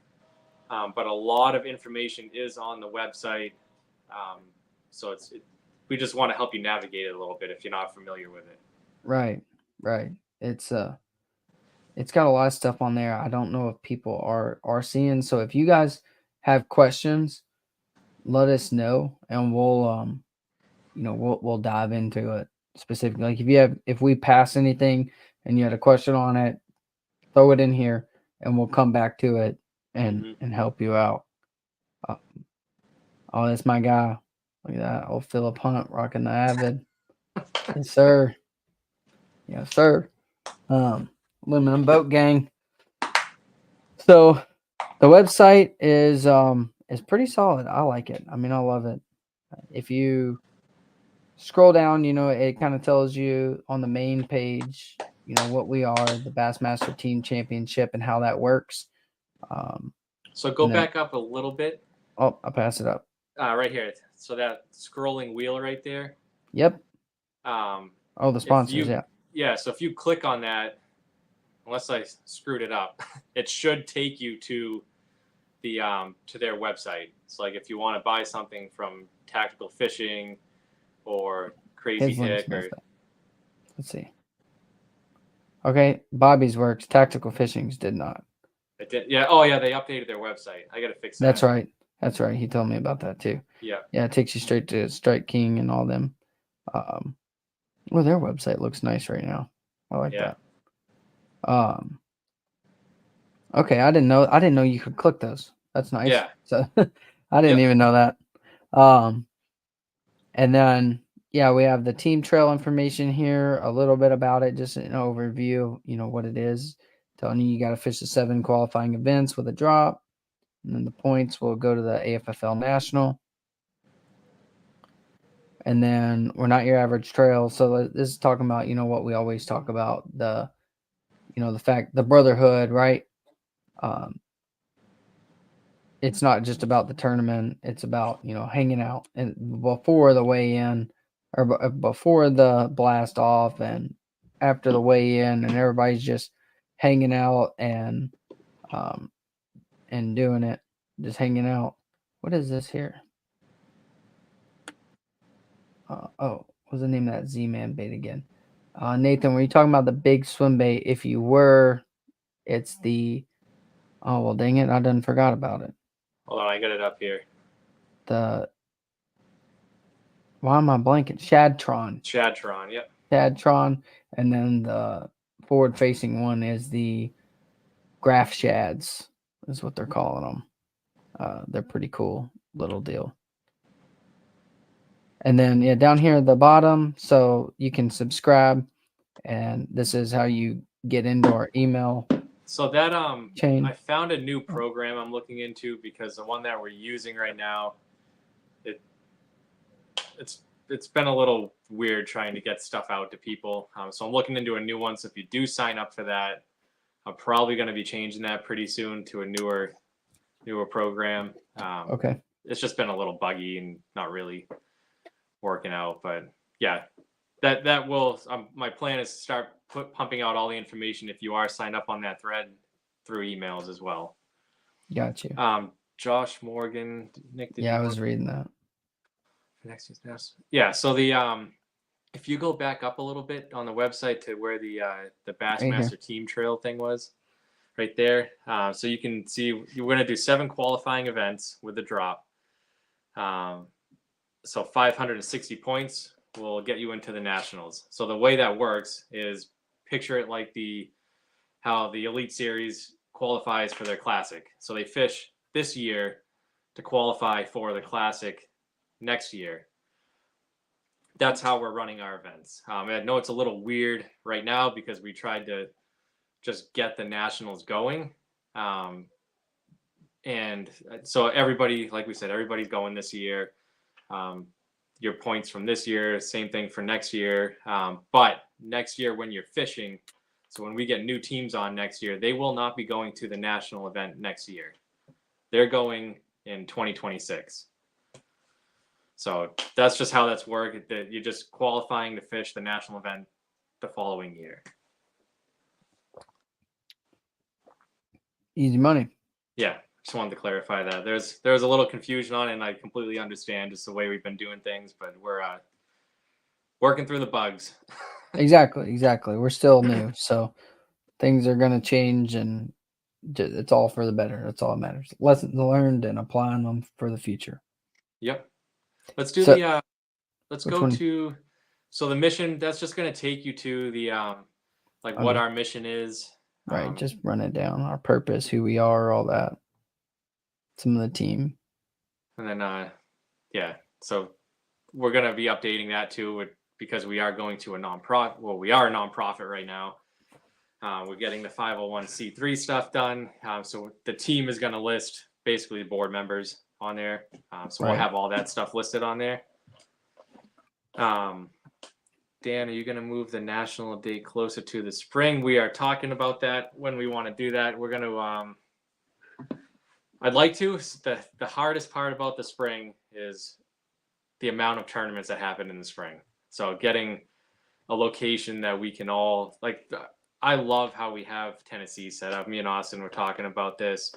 But a lot of information is on the website, so we just want to help you navigate it a little bit if you're not familiar with it. Right. It's got a lot of stuff on there. I don't know if people are seeing. So if you guys have questions, let us know, and we'll we'll dive into it specifically. Like if we pass anything and you had a question on it, throw it in here, and we'll come back to it and help you out. Oh, that's my guy. Look at that, old Philip Hunt rocking the Avid. Yes, sir. Yes, sir. Aluminum Boat Gang. So the website is pretty solid. I like it. I mean, I love it. If you scroll down, it kind of tells you on the main page, what we are, the Bassmaster Team Championship, and how that works. So go back up a little bit. Oh, I'll pass it up. Right here. So that scrolling wheel right there. Yep. The sponsors, yeah. Yeah, so if you click on that, unless I screwed it up, it should take you to the to their website. It's like if you want to buy something from Tactical Fishing or Crazy Hick or let's see. Okay, Bobby's works. Tactical Fishing's did not. It did. Yeah. Oh yeah, they updated their website. I gotta fix that. That's right. He told me about that too. Yeah. Yeah, it takes you straight to Strike King and all them. Well, their website looks nice right now. I like that. Okay, I didn't know you could click those. That's nice. Yeah. So I didn't even know that. And then we have the team trail information here, a little bit about it, just an overview, what it is, telling you got to fish the 7 qualifying events with a drop, and then the points will go to the AFFL National. And then we're not your average trail. So this is talking about, what we always talk about, the fact, the brotherhood, right? It's not just about the tournament. It's about, hanging out and before the weigh-in or before the blast off and after the weigh-in, and everybody's just hanging out and doing it, just hanging out. What is this here? What's the name of that Z-Man bait again? Nathan, were you talking about the big swim bait? If you were, it's the, oh, well, dang it, I done forgot about it. Hold on, I got it up here. Why am I blanking? Shadtron, yep. Shadtron, and then the forward-facing one is the Graph Shads, is what they're calling them. They're pretty cool little deal. And then yeah, down here at the bottom, so you can subscribe, and this is how you get into our email So that chain. I found a new program I'm looking into because the one that we're using right now, it's been a little weird trying to get stuff out to people. So I'm looking into a new one. So if you do sign up for that, I'm probably going to be changing that pretty soon to a newer program. Okay. It's just been a little buggy and not really working out, but yeah, that will. My plan is to start pumping out all the information if you are signed up on that thread through emails as well. Got you. Josh Morgan, Nick. Yeah, I was reading that. Yeah. So the if you go back up a little bit on the website to where the Bassmaster Team Trail thing was, right there. So you can see we're going to do 7 qualifying events with the drop. So 560 points will get you into the nationals. So the way that works is picture it like how the Elite Series qualifies for their classic. So they fish this year to qualify for the classic next year. That's how we're running our events. I know it's a little weird right now because we tried to just get the nationals going. And so everybody, like we said, everybody's going this year. Your points from this year, same thing for next year. But next year when you're fishing, so when we get new teams on next year, they will not be going to the national event next year. They're going in 2026. So that's just how that's worked. You're just qualifying to fish the national event the following year. Easy money. Yeah, just wanted to clarify that. There's a little confusion on it, and I completely understand just the way we've been doing things, but we're working through the bugs. Exactly. We're still new, so things are going to change, and it's all for the better. That's all that matters. Lessons learned and applying them for the future. Yep. Let's do let's go one? to, so the mission, that's just going to take you to the, what our mission is. Right. Just run it down. Our purpose, who we are, all that. Some of the team. And then, yeah. So we're going to be updating that too because we are going to a nonprofit. Well, we are a nonprofit right now. We're getting the 501c3 stuff done. So the team is going to list basically the board members on there. So we'll have all that stuff listed on there. Dan, are you going to move the national date closer to the spring? We are talking about that when we want to do that. We're going to, I'd like to. The hardest part about the spring is the amount of tournaments that happen in the spring. So getting a location that we can all, I love how we have Tennessee set up. Me and Austin were talking about this.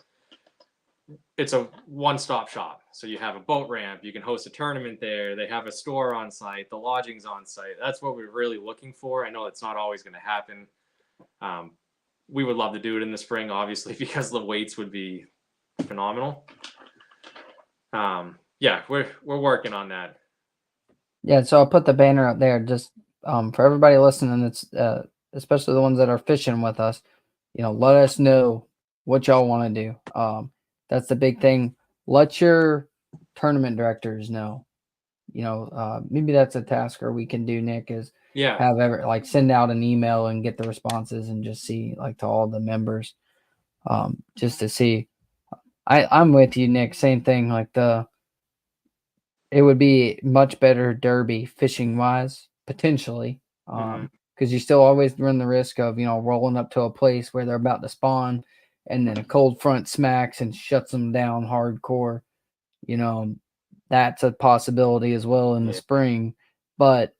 It's a one-stop shop. So you have a boat ramp, you can host a tournament there, they have a store on site, the lodging's on site. That's what we're really looking for. I know it's not always going to happen. We would love to do it in the spring, obviously, because the weights would be phenomenal. Yeah, we're working on that. Yeah, so I'll put the banner up there just for everybody listening. It's especially the ones that are fishing with us. Let us know what y'all want to do. That's the big thing. Let your tournament directors know. Maybe that's a task or we can do, Nick, is have send out an email and get the responses and just see to all the members, just to see. I'm with you, Nick. Same thing. It would be much better derby fishing wise, potentially, because you still always run the risk of rolling up to a place where they're about to spawn, and then a cold front smacks and shuts them down hardcore. That's a possibility as well in the spring, but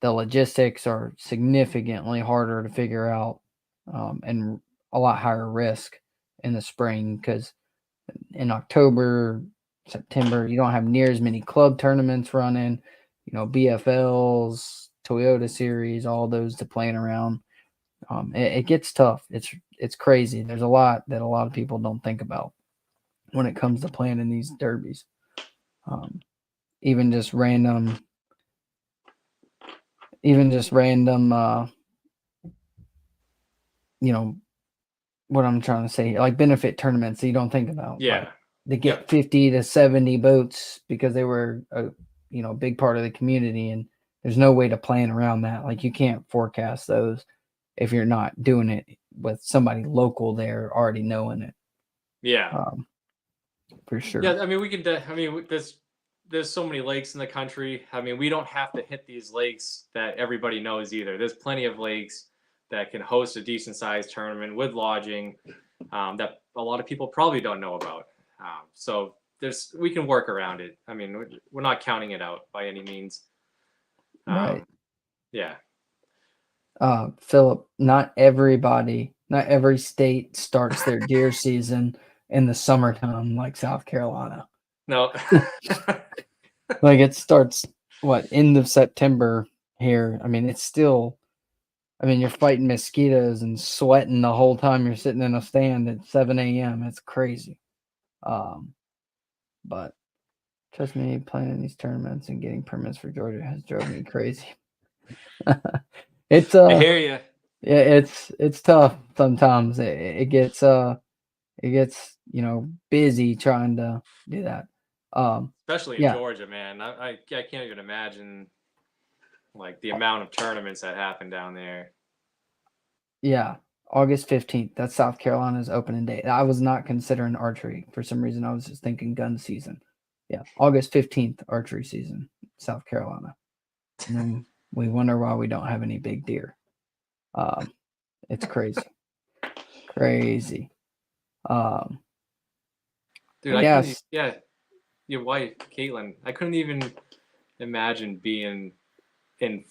the logistics are significantly harder to figure out, and a lot higher risk in the spring because in October, September, you don't have near as many club tournaments running, BFLs, Toyota Series, all those to plan around. It gets tough. It's crazy. There's a lot that a lot of people don't think about when it comes to planning these derbies. Even just random, what I'm trying to say, benefit tournaments that you don't think about. Yeah. They get 50 to 70 boats because they were, a big part of the community, and there's no way to plan around that. Like, you can't forecast those if you're not doing it with somebody local there already knowing it. Yeah. For sure. Yeah, I mean, we can. I mean, there's so many lakes in the country. I mean, we don't have to hit these lakes that everybody knows either. There's plenty of lakes that can host a decent sized tournament with lodging that a lot of people probably don't know about. So we can work around it. I mean, we're not counting it out by any means. Right. Yeah. Philip, not every state starts their deer season in the summertime like South Carolina. No. Like, it starts end of September here. I mean, it's still, you're fighting mosquitoes and sweating the whole time you're sitting in a stand at 7 a.m. It's crazy. But trust me, playing these tournaments and getting permits for Georgia has drove me crazy. It's I hear you. Yeah, it's tough sometimes. It gets busy trying to do that. Especially in Georgia, man. I can't even imagine like the amount of tournaments that happen down there. Yeah, August 15th. That's South Carolina's opening day. I was not considering archery for some reason. I was just thinking gun season. Yeah, August 15th, archery season, South Carolina. And then we wonder why we don't have any big deer. It's crazy. Crazy. Dude, yes. Your wife, Caitlin, I couldn't even imagine being in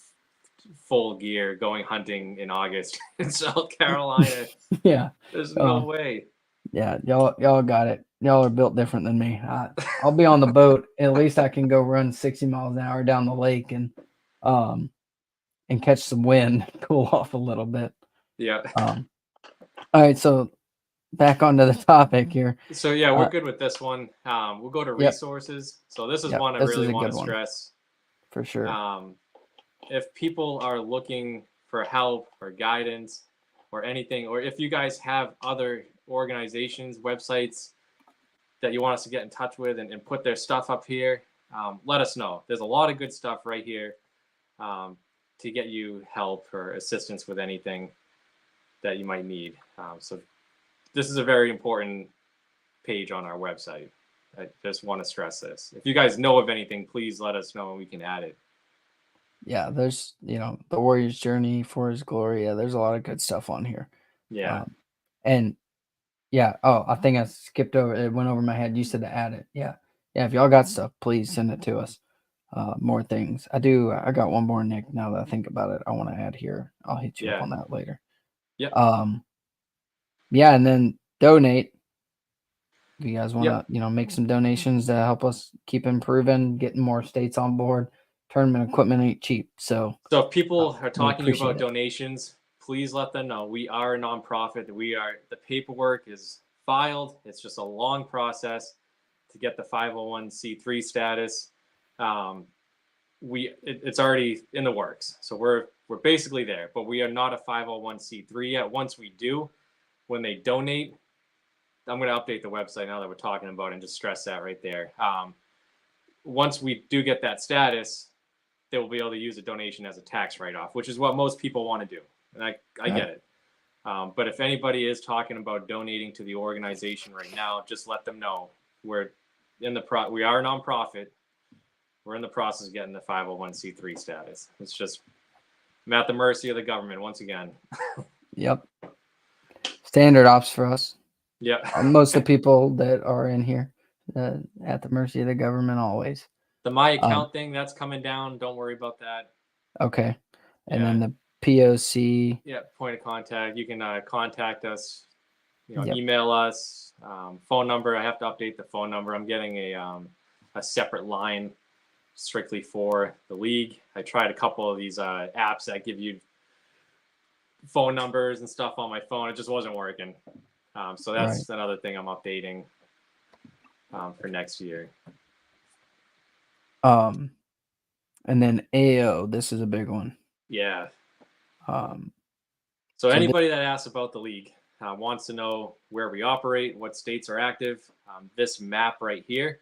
full gear going hunting in August in South Carolina. Yeah. There's no way. Yeah, y'all got it. Y'all are built different than me. I'll be on the boat. At least I can go run 60 miles an hour down the lake and catch some wind, cool off a little bit. Yeah. All right, so back onto the topic here. So yeah, we're good with this one. We'll go to resources. So this is one I really want to stress. For sure. If people are looking for help or guidance or anything, or if you guys have other organizations, websites that you want us to get in touch with and put their stuff up here, let us know. There's a lot of good stuff right here to get you help or assistance with anything that you might need. So this is a very important page on our website. I just want to stress this. If you guys know of anything, please let us know and we can add it. Yeah, there's, the Warrior's Journey for His Glory. Yeah, there's a lot of good stuff on here. Yeah. I think I skipped over. It went over my head. You said to add it. Yeah. Yeah, if y'all got stuff, please send it to us. More things. I got one more, Nick, now that I think about it. I want to add here. I'll hit you up on that later. Yeah. And then donate. If you guys want to, make some donations to help us keep improving, getting more states on board. Tournament equipment ain't cheap. So if people are talking to you about donations, please let them know. We are a nonprofit. The paperwork is filed. It's just a long process to get the 501c3 status. It's already in the works. So we're basically there, but we are not a 501c3 yet. Once we do, when they donate, I'm going to update the website now that we're talking about it and just stress that right there. Once we do get that status, they will be able to use a donation as a tax write-off, which is what most people want to do. And I get it. But if anybody is talking about donating to the organization right now, just let them know we are a nonprofit. We're in the process of getting the 501c3 status. It's just I'm at the mercy of the government once again. Yep. Standard ops for us. Yeah. Most of the people that are in here at the mercy of the government always. The My Account thing, that's coming down. Don't worry about that. Okay. And then the POC. Yeah, point of contact. You can contact us, email us, phone number. I have to update the phone number. I'm getting a separate line strictly for the league. I tried a couple of these apps that give you phone numbers and stuff on my phone. It just wasn't working. So that's another thing I'm updating for next year. And then AO, this is a big one. Yeah. So anybody that asks about the league wants to know where we operate, what states are active. This map right here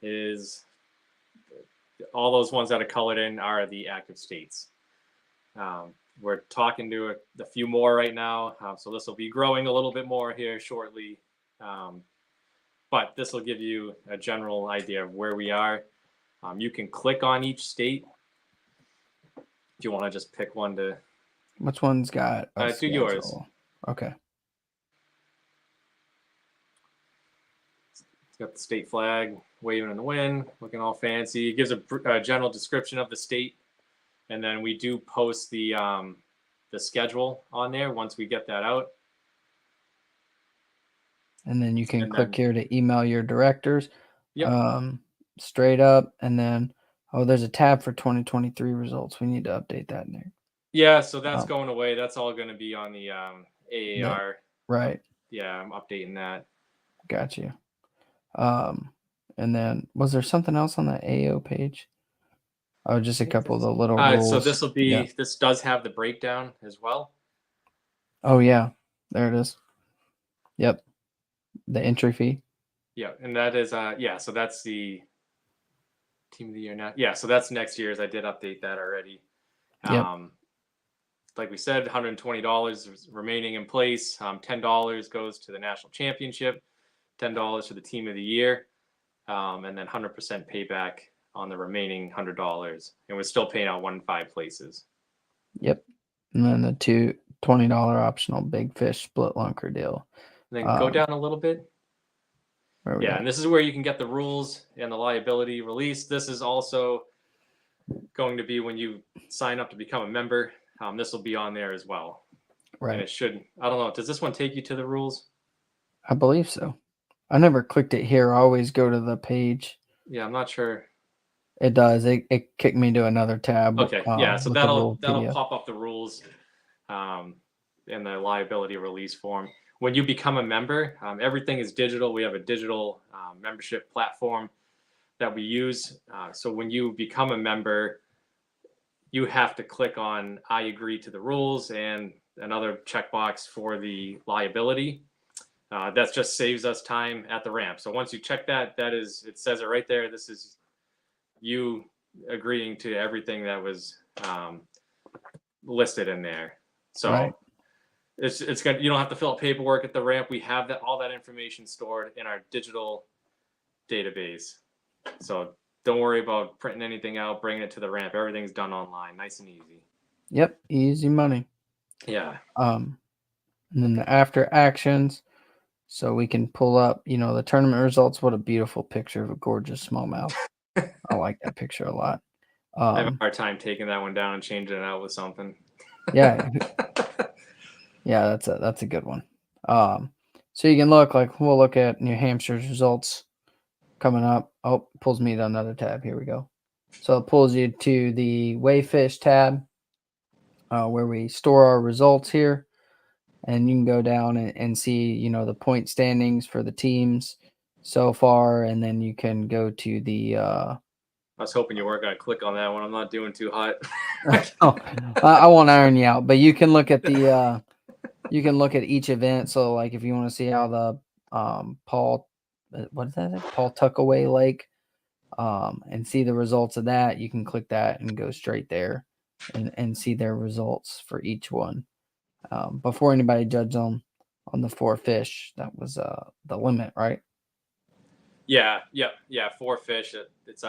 is all those ones that are colored in are the active states. We're talking to a few more right now, so this will be growing a little bit more here shortly. But this will give you a general idea of where we are. You can click on each state if you want to just pick one to. Which one's got a do yours. schedule? Okay. It's got the state flag waving in the wind, looking all fancy. It gives a general description of the state, and then we do post the schedule on there once we get that out. And then you can And click then- here to email your directors. Yep. Straight up, and then there's a tab for 2023 results. We need to update that, Nick. Yeah, so that's going away. That's all going to be on the AAR. Right. Yeah, I'm updating that. Got you. And then was there something else on that AO page? Oh, just a couple of the little rules. So this will be Yeah. this does have the breakdown as well. Oh yeah, there it is. Yep, the entry fee. Yeah, and that is so that's the team of the year now. Yeah, so that's next year's. I did update that already. Yep. Like we said, $120 remaining in place. $10 goes to the national championship, $10 for the team of the year, and then 100% payback on the remaining $100. And we're still paying out 1 in 5 places. Yep. And then the $20 optional big fish split lunker deal. And then go down a little bit. Where we Yeah, at? and this is where you can get the rules and the liability release. This is also going to be when you sign up to become a member. This will be on there as well. And Right. it should, I don't know, does this one take you to the rules? I believe so. I never clicked it here. I always go to the page. Yeah, I'm not sure. It does. It kicked me to another tab. Okay, yeah, so with the that'll rule PDF. pop up the rules in the liability release form. When you become a member, everything is digital. We have a digital membership platform that we use. So when you become a member, you have to click on I agree to the rules and another checkbox for the liability. That just saves us time at the ramp. So once you check that, it says it right there. This is you agreeing to everything that was listed in there. So Right. it's gonna, you don't have to fill out paperwork at the ramp. We have all that information stored in our digital database. So don't worry about printing anything out, bringing it to the ramp. Everything's done online, nice and easy. Yep. Easy money. Yeah. And then the after actions. So we can pull up, the tournament results. What a beautiful picture of a gorgeous smallmouth. I like that picture a lot. I have a hard time taking that one down and changing it out with something. Yeah. Yeah, that's a good one. So you can we'll look at New Hampshire's results coming up. Oh, it pulls me to another tab. Here we go. So it pulls you to the Wayfish tab, where we store our results here. And you can go down and see, the point standings for the teams so far. And then you can go to the I was hoping you weren't going to click on that one. I'm not doing too hot. I won't iron you out, but you can look at the you can look at each event. So like if you want to see how the Paul Tuckaway Lake and see the results of that, you can click that and go straight there and see their results for each one. Before anybody judged on the 4 fish, that was the limit, right? Yeah, 4 fish. It's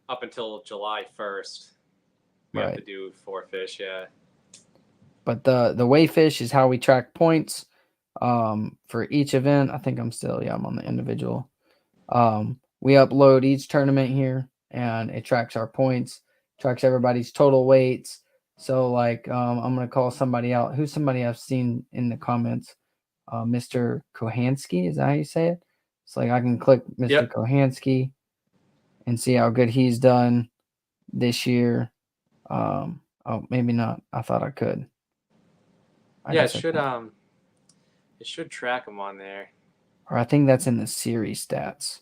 up until July 1st. We have to do 4 fish, yeah. But the Wayfish is how we track points for each event. I think I'm on the individual. We upload each tournament here, and it tracks our points, tracks everybody's total weights. So like I'm gonna call somebody out. Who's somebody I've seen in the comments? Mr. Kohansky, is that how you say it? It's like I can click Mr. Kohansky and see how good he's done this year. Oh, maybe not. I thought I could. It should track them on there. Or I think that's in the series stats.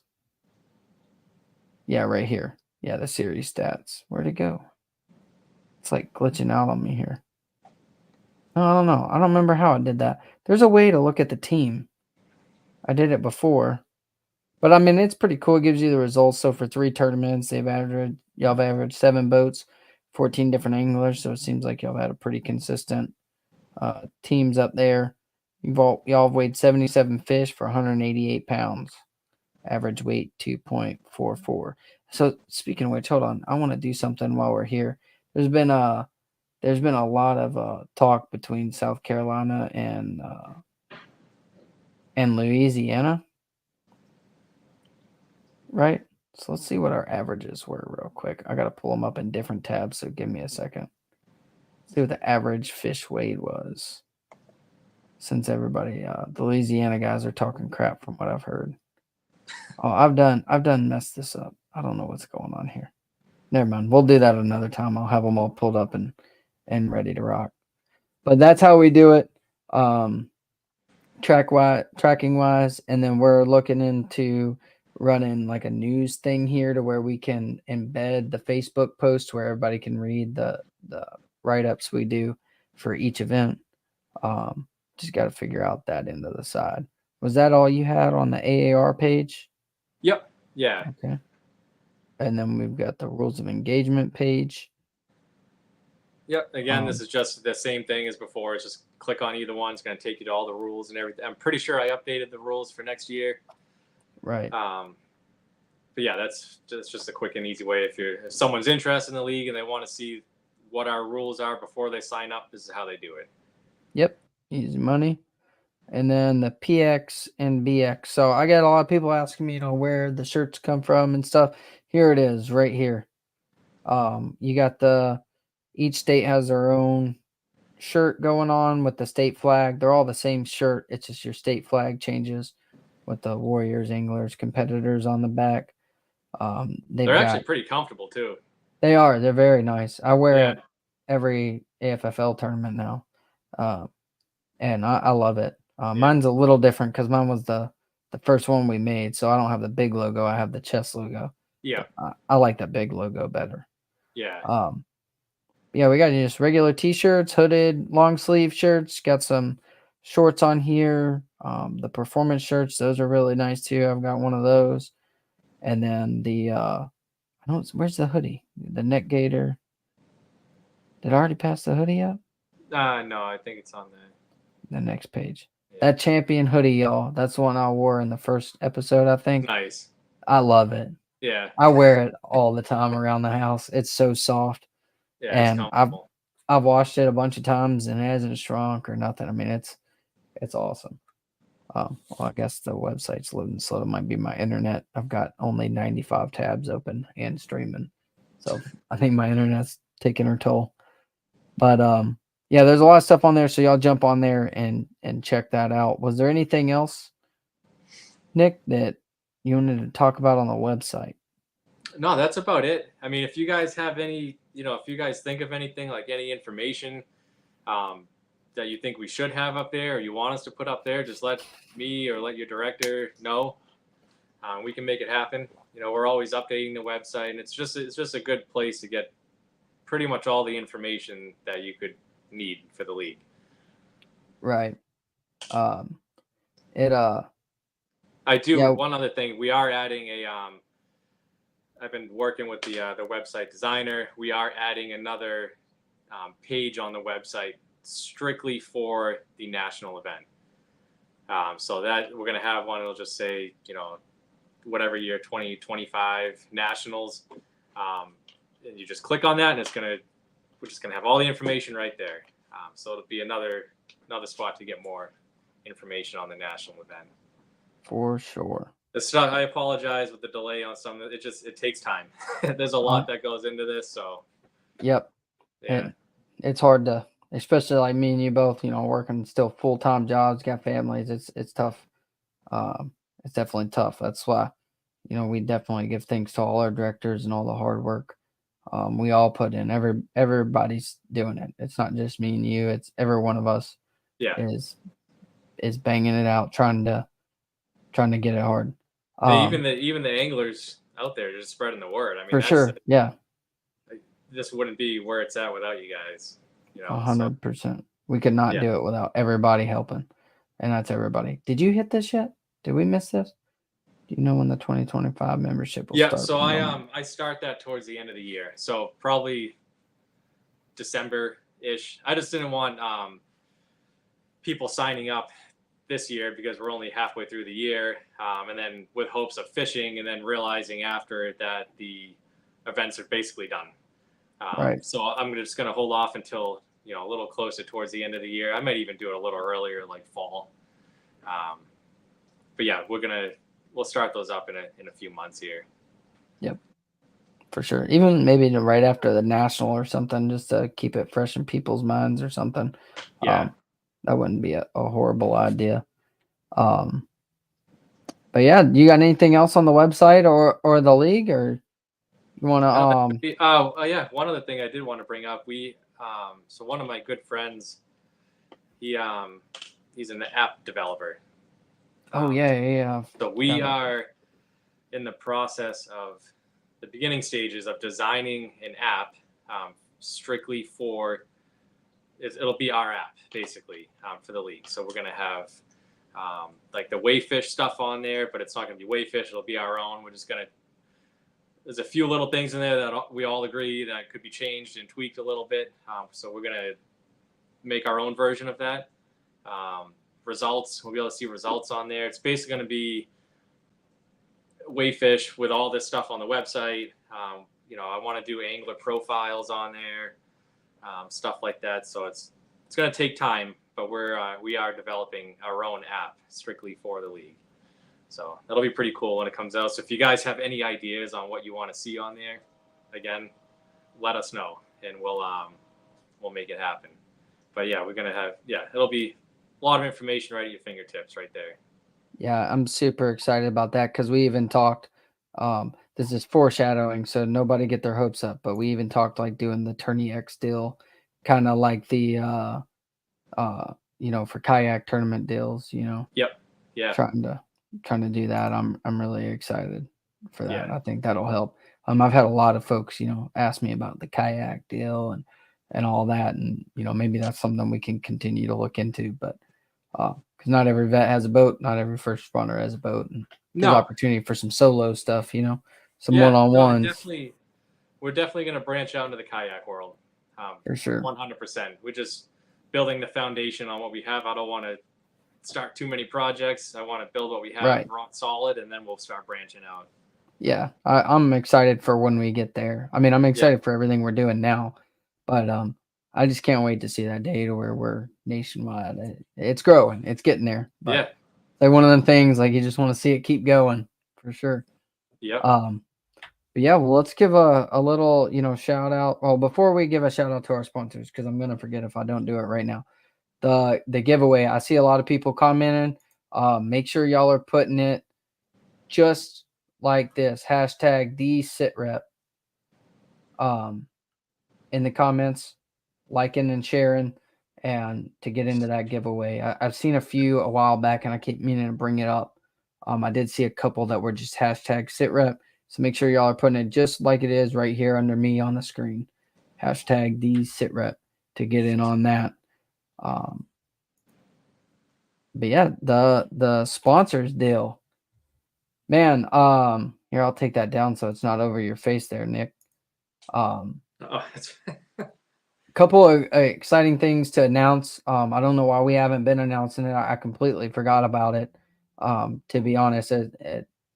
Yeah, right here. Yeah, the series stats. Where'd it go? It's like glitching out on me here. No, I don't know. I don't remember how I did that. There's a way to look at the team. I did it before, But I mean, it's pretty cool. It gives you the results. So for 3 tournaments, y'all have averaged 7 boats, 14 different anglers. So it seems like y'all had a pretty consistent teams up there. Y'all have weighed 77 fish for 188 pounds. Average weight 2.44. So speaking of which, hold on. I want to do something while we're here. There's been a lot of talk between South Carolina and Louisiana, right? So let's see what our averages were real quick. I got to pull them up in different tabs, so give me a second. See what the average fish weight was. Since everybody, the Louisiana guys are talking crap from what I've heard. Oh, I've done messed this up. I don't know what's going on here. Never mind. We'll do that another time. I'll have them all pulled up and ready to rock. But that's how we do it. Tracking wise, and then we're looking into running like a news thing here to where we can embed the Facebook post where everybody can read the write-ups we do for each event. Just got to figure out that end of the side. Was that all you had on the AAR page? Yep. Yeah. Okay. And then we've got the rules of engagement page. Yep. Again, this is just the same thing as before. It's just click on either one. It's going to take you to all the rules and everything. I'm pretty sure I updated the rules for next year. Right. But yeah, that's just a quick and easy way. If someone's interested in the league and they want to see what our rules are before they sign up, this is how they do it. Yep. Easy money. And then the PX and BX. So I get a lot of people asking me, where the shirts come from and stuff. Here it is, right here. You got each state has their own shirt going on with the state flag. They're all the same shirt. It's just your state flag changes with the Warriors, Anglers, competitors on the back. They're actually pretty comfortable too. They are. They're very nice. I wear it every AFFL tournament now. And I love it. Mine's a little different because mine was the first one we made, so I don't have the big logo. I have the chest logo. Yeah. I like the big logo better. Yeah. Yeah, we got just regular t-shirts, hooded, long sleeve shirts. Got some shorts on here. The performance shirts, those are really nice too. I've got one of those. And then where's the hoodie? The neck gaiter. Did I already pass the hoodie up? No, I think it's on the next page. Yeah. That champion hoodie, y'all. That's the one I wore in the first episode, I think. Nice. I love it. Yeah. I wear it all the time around the house. It's so soft. Yeah, and it's comfortable. I've washed it a bunch of times and it hasn't shrunk or nothing. I mean, it's awesome. Well, I guess the website's loading slow. It might be my internet. I've got only 95 tabs open and streaming. So I think my internet's taking her toll. But yeah, there's a lot of stuff on there. So y'all jump on there and check that out. Was there anything else, Nick, that you wanted to talk about on the website? No, that's about it. I mean, if you guys have any, if you guys think of anything, like any information that you think we should have up there or you want us to put up there, just let me or let your director know. We can make it happen. We're always updating the website, and it's just a good place to get pretty much all the information that you could need for the league. Right. I do. Yeah. One other thing, we are adding I've been working with the website designer. We are adding another page on the website strictly for the national event. So that we're going to have one. It'll just say, whatever year 2025 nationals. And you just click on that, and we're just going to have all the information right there. So it'll be another spot to get more information on the national event. For sure. I apologize with the delay on some. It takes time. There's a lot that goes into this. So. Yep. Yeah. It's hard to, especially like me and you both, working still full-time jobs, got families. It's tough. It's definitely tough. That's why, we definitely give thanks to all our directors and all the hard work we all put in. Everybody's doing it. It's not just me and you. It's every one of us. Yeah. Is banging it out, trying to get it hard. Even the anglers out there just spreading the word. I mean, for sure. Yeah. This wouldn't be where it's at without you guys. 100%. We could not do it without everybody helping, and that's everybody. Did you hit this yet? Did we miss this? Do you know when the 2025 membership will Yeah, start? so I start that towards the end of the year. So probably December-ish. I just didn't want people signing up this year because we're only halfway through the year, and then with hopes of fishing, and then realizing after that the events are basically done. Right. So I'm just going to hold off until a little closer towards the end of the year. I might even do it a little earlier, like fall. But yeah, we'll start those up in a few months here. Yep, for sure. Even maybe right after the national or something, just to keep it fresh in people's minds or something. Yeah. That wouldn't be a horrible idea. But yeah, you got anything else on the website or the league, or you want to? Yeah. One other thing I did want to bring up, so one of my good friends, he's an app developer. Oh yeah. So we are in the process of the beginning stages of designing an app strictly for. It'll be our app basically for the league. So we're gonna have like the Wayfish stuff on there, but it's not gonna be Wayfish. It'll be our own. We're just gonna. There's a few little things in there that we all agree that could be changed and tweaked a little bit. So we're gonna make our own version of that. Results, we'll be able to see results on there. It's basically going to be Wayfish with all this stuff on the website. I want to do angler profiles on there, stuff like that. So it's going to take time, but we are developing our own app strictly for the league. So that'll be pretty cool when it comes out. So if you guys have any ideas on what you want to see on there, again, let us know and we'll make it happen. But yeah, we're gonna have it'll be a lot of information right at your fingertips right there. Yeah, I'm super excited about that because we even talked. This is foreshadowing, so nobody get their hopes up. But we even talked like doing the Tourney X deal, kind of like the for kayak tournament deals. Yep. Yeah. Trying to do that. I'm really excited for that. Yeah. I think that'll help. I've had a lot of folks ask me about the kayak deal and all that, and maybe that's something we can continue to look into. But because not every vet has a boat, not every first responder has a boat, and there's opportunity for some solo stuff, some one-on-ones. We're definitely going to branch out into the kayak world. For sure. 100%. We're just building the foundation on what we have. I don't want to start too many projects. I want to build what we have rock solid, and then we'll start branching out. Yeah, I'm excited for when we get there. I mean, I'm excited for everything we're doing now, but I just can't wait to see that day to where we're nationwide. It's growing. It's getting there. But like one of them things, like you just want to see it keep going for sure. Yeah. But yeah, well, let's give a little, shout out. Well, before we give a shout out to our sponsors, because I'm gonna forget if I don't do it right now. The giveaway. I see a lot of people commenting. Make sure y'all are putting it just like this hashtag #SITREP in the comments, liking and sharing, and to get into that giveaway. I've seen a few a while back, and I keep meaning to bring it up. I did see a couple that were just hashtag #SITREP. So make sure y'all are putting it just like it is right here under me on the screen. Hashtag #SITREP to get in on that. But yeah, the sponsors deal. Man, here, I'll take that down so it's not over your face there, Nick. Couple of exciting things to announce. I don't know why we haven't been announcing it. I completely forgot about it. To be honest,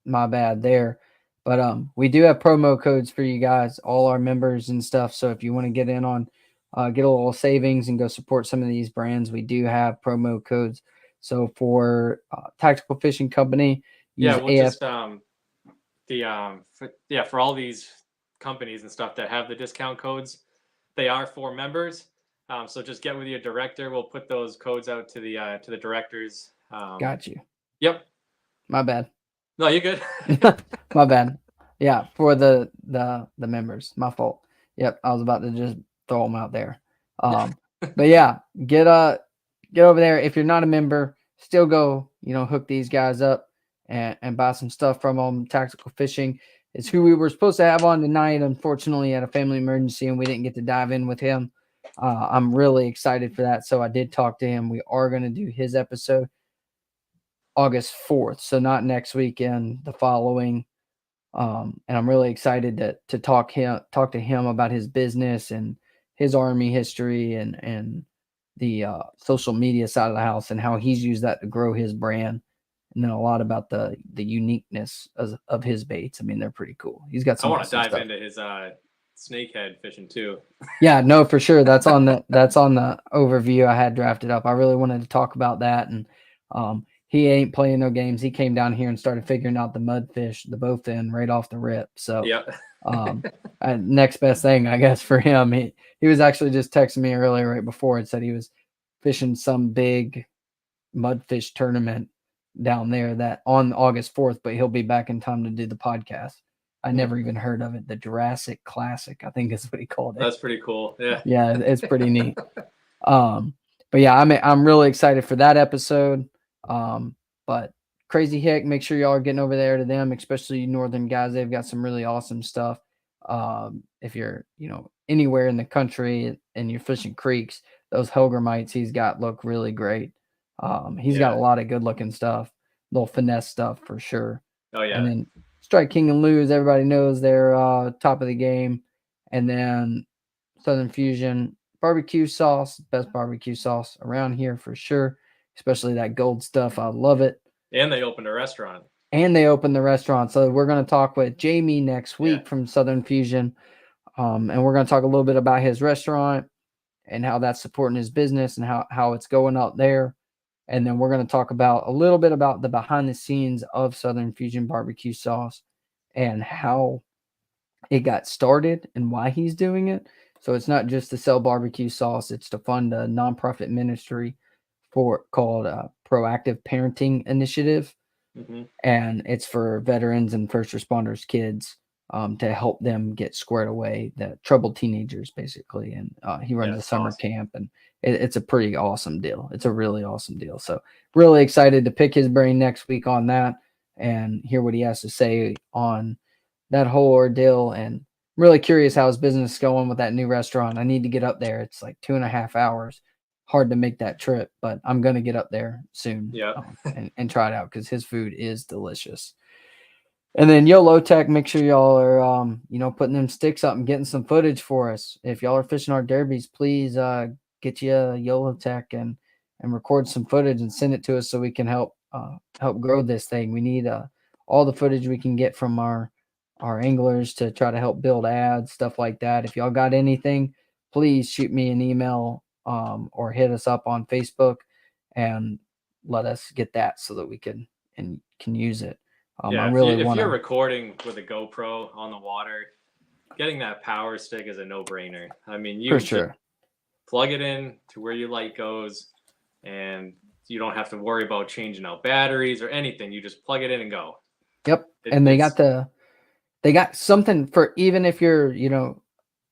my bad there. But we do have promo codes for you guys, all our members and stuff. So if you want to get in on, get a little savings and go support some of these brands, we do have promo codes. So for Tactical Fishing Company, for all these companies and stuff that have the discount codes, they are for members. So just get with your director. We'll put those codes out to the directors. Got you. Yep. My bad. No, you're good. My bad. Yeah, for the members. My fault. Yep, I was about to just throw them out there. But yeah, get over there. If you're not a member, still go, hook these guys up and buy some stuff from them. Tactical Fishing is who we were supposed to have on tonight. Unfortunately, had a family emergency and we didn't get to dive in with him. I'm really excited for that. So I did talk to him. We are going to do his episode. August 4th. So not next weekend, the following. And I'm really excited to talk to him about his business and his Army history and the social media side of the house and how he's used that to grow his brand. And then a lot about the uniqueness of his baits. I mean, they're pretty cool. He's got I some want to awesome dive stuff. into his snakehead fishing too. Yeah, no, for sure. That's on the overview I had drafted up. I really wanted to talk about that. And he ain't playing no games. He came down here and started figuring out the mudfish, the bowfin right off the rip. So Yep. next best thing, I guess, for him. He was actually just texting me earlier right before and said he was fishing some big mudfish tournament down there that on August 4th, but he'll be back in time to do the podcast. I never even heard of it. The Jurassic Classic, I think is what he called it. That's pretty cool. Yeah. Yeah, it's pretty neat. But yeah, I'm really excited for that episode. But Crazy Hick, make sure y'all are getting over there to them, especially you northern guys. They've got some really awesome stuff. If you're, anywhere in the country and you're fishing creeks, those Helgramites he's got look really great. He's got a lot of good looking stuff, little finesse stuff for sure. Oh yeah. And then Strike King and Lose, everybody knows they're top of the game. And then Southern Fusion barbecue sauce, best barbecue sauce around here for sure, especially that gold stuff. I love it. And they opened a restaurant. And they opened the restaurant. So we're going to talk with Jamie next week from Southern Fusion. And we're going to talk a little bit about his restaurant and how that's supporting his business and how it's going out there. And then we're going to talk about a little bit about the behind the scenes of Southern Fusion barbecue sauce and how it got started and why he's doing it. So it's not just to sell barbecue sauce; it's to fund a nonprofit ministry called Proactive Parenting Initiative, and it's for veterans and first responders kids to help them get squared away, the troubled teenagers basically. And he runs a summer camp, and it's a pretty awesome deal. It's a really awesome deal. So really excited to pick his brain next week on that and hear what he has to say on that whole ordeal. And really curious how his business is going with that new restaurant. I need to get up there. It's like 2.5 hours. Hard to make that trip, but I'm going to get up there soon and try it out because his food is delicious. And then YOLO Tech, make sure y'all are, putting them sticks up and getting some footage for us. If y'all are fishing our derbies, please get you a YOLO Tech and record some footage and send it to us so we can help grow this thing. We need all the footage we can get from our anglers to try to help build ads, stuff like that. If y'all got anything, please shoot me an email or hit us up on Facebook and let us get that so that we can use it. If you're recording with a GoPro on the water, getting that power stick is a no-brainer. I mean, you just plug it in to where your light goes, and you don't have to worry about changing out batteries or anything. You just plug it in and go. Yep, they got something for even if you're,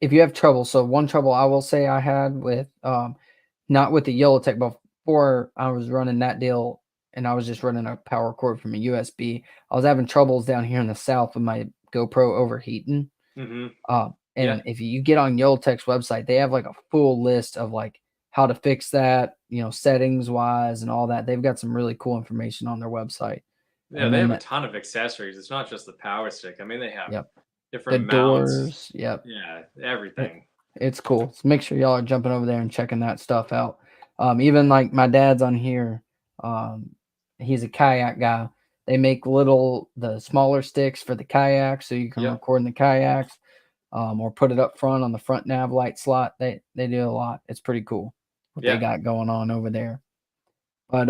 if you have trouble. So one trouble I will say I had with, not with the YOLO Tech, but before I was running that deal and I was just running a power cord from a USB, I was having troubles down here in the South with my GoPro overheating. If you get on YOLO Tech's website, they have like a full list of like how to fix that, settings wise and all that. They've got some really cool information on their website. Yeah, they have a ton of accessories. It's not just the power stick. I mean, they have different the mounts. Doors. Yep. Yeah, everything. It's cool. So make sure y'all are jumping over there and checking that stuff out. Even like my dad's on here. He's a kayak guy. They make the smaller sticks for the kayaks, so you can record in the kayaks, or put it up front on the front nav light slot. They do a lot. It's pretty cool what they got going on over there. But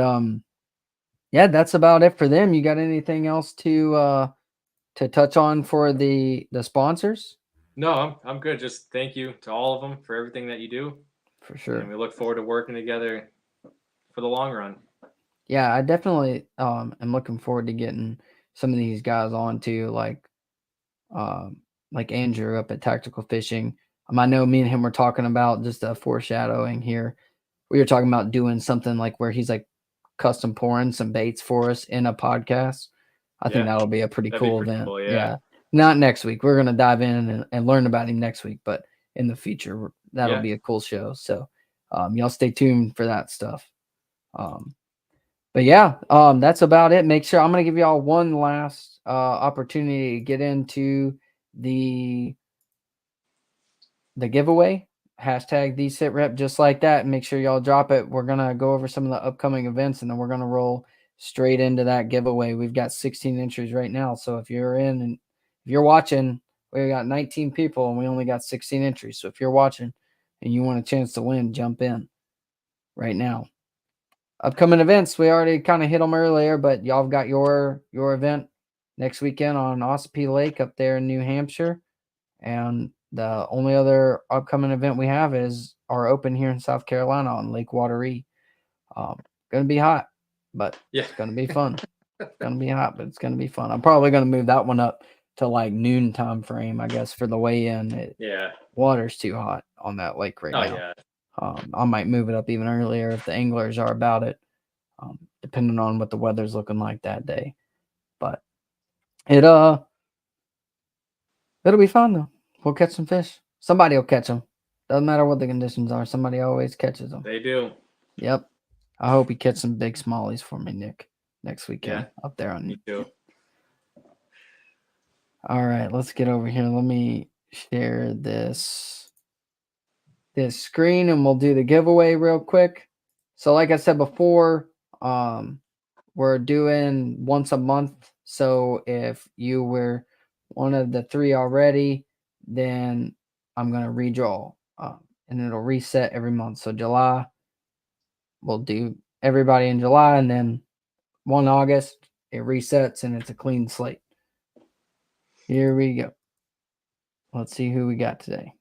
yeah, that's about it for them. You got anything else to touch on for the sponsors? No, I'm good. Just thank you to all of them for everything that you do. For sure. And we look forward to working together for the long run. Yeah, I definitely am looking forward to getting some of these guys on too, like Andrew up at Tactical Fishing. I know me and him were talking about just a foreshadowing here. We were talking about doing something like where he's like custom pouring some baits for us in a podcast. I think that'll be a pretty cool event. Cool, yeah. Not next week. We're going to dive in and learn about him next week, but in the future, that'll be a cool show. So y'all stay tuned for that stuff. But yeah, that's about it. Make sure I'm gonna give y'all one last opportunity to get into the giveaway. Hashtag the SITREP just like that. Make sure y'all drop it. We're gonna go over some of the upcoming events and then we're gonna roll straight into that giveaway. We've got 16 entries right now. So if you're in and if you're watching, we got 19 people and we only got 16 entries. So if you're watching and you want a chance to win, jump in right now. Upcoming events, we already kind of hit them earlier, but y'all have got your event next weekend on Ossipee Lake up there in New Hampshire. And the only other upcoming event we have is our open here in South Carolina on Lake Wateree. Gonna be hot, but Yeah. it's gonna be fun. It's gonna be hot, but it's gonna be fun. I'm probably gonna move that one up to like noon time frame, I guess, for the weigh-in. Yeah. Water's too hot on that lake right Oh now. yeah. I might move it up even earlier if the anglers are about it, depending on what the weather's looking like that day. But it'll be fun though. We'll catch some fish. Somebody will catch them. Doesn't matter what the conditions are. Somebody always catches them. They do. Yep. I hope you catch some big smallies for me, Nick, next weekend up there on. Me too. All right, let's get over here. Let me share this screen and we'll do the giveaway real quick. So like I said before, we're doing once a month. So if you were one of the 3 already, then I'm going to redraw and it'll reset every month. So July, we'll do everybody in July, and then 1 August, it resets and it's a clean slate. Here we go. Let's see who we got today.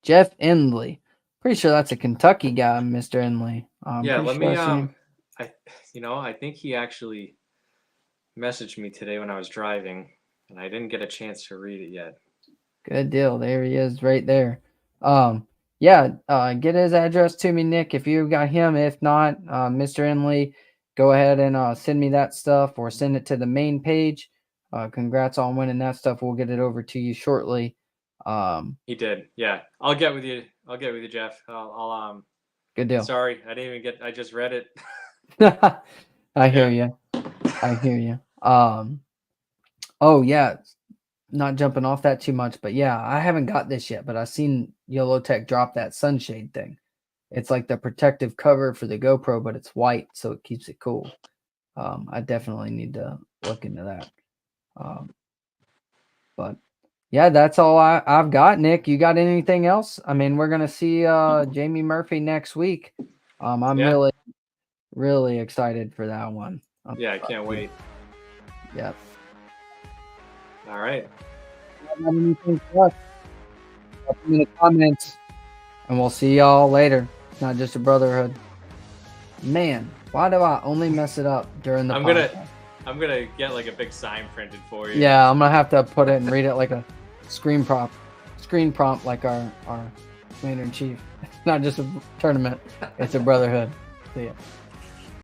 Jeff Endley. Pretty sure that's a Kentucky guy, Mr. Endley. Yeah, let me sure I think he actually messaged me today when I was driving and I didn't get a chance to read it yet. Good deal. There he is right there. Get his address to me, Nick, if you got him. If not, Mr. Endley, go ahead and send me that stuff or send it to the main page. Congrats on winning that stuff. We'll get it over to you shortly. He did. Yeah. I'll get with you, Jeff. I'll Good deal. Sorry, I didn't even I just read it. I hear you. I hear you. Oh yeah, not jumping off that too much, but yeah, I haven't got this yet, but I've seen Yellow Tech drop that sunshade thing. It's like the protective cover for the GoPro, but it's white, so it keeps it cool. I definitely need to look into that. But yeah, that's all I've got. Nick, you got anything else? I mean, we're gonna see Jamie Murphy next week. I'm really excited for that one. Yeah, I can't wait. Yep. All right. Got anything for us? Drop them in the comments, and we'll see y'all later. It's not just a brotherhood. Man, why do I only mess it up during the podcast? I'm gonna get like a big sign printed for you. Yeah, I'm gonna have to put it and read it like a screen prompt like our commander in chief. It's not just a tournament; it's a brotherhood. See ya.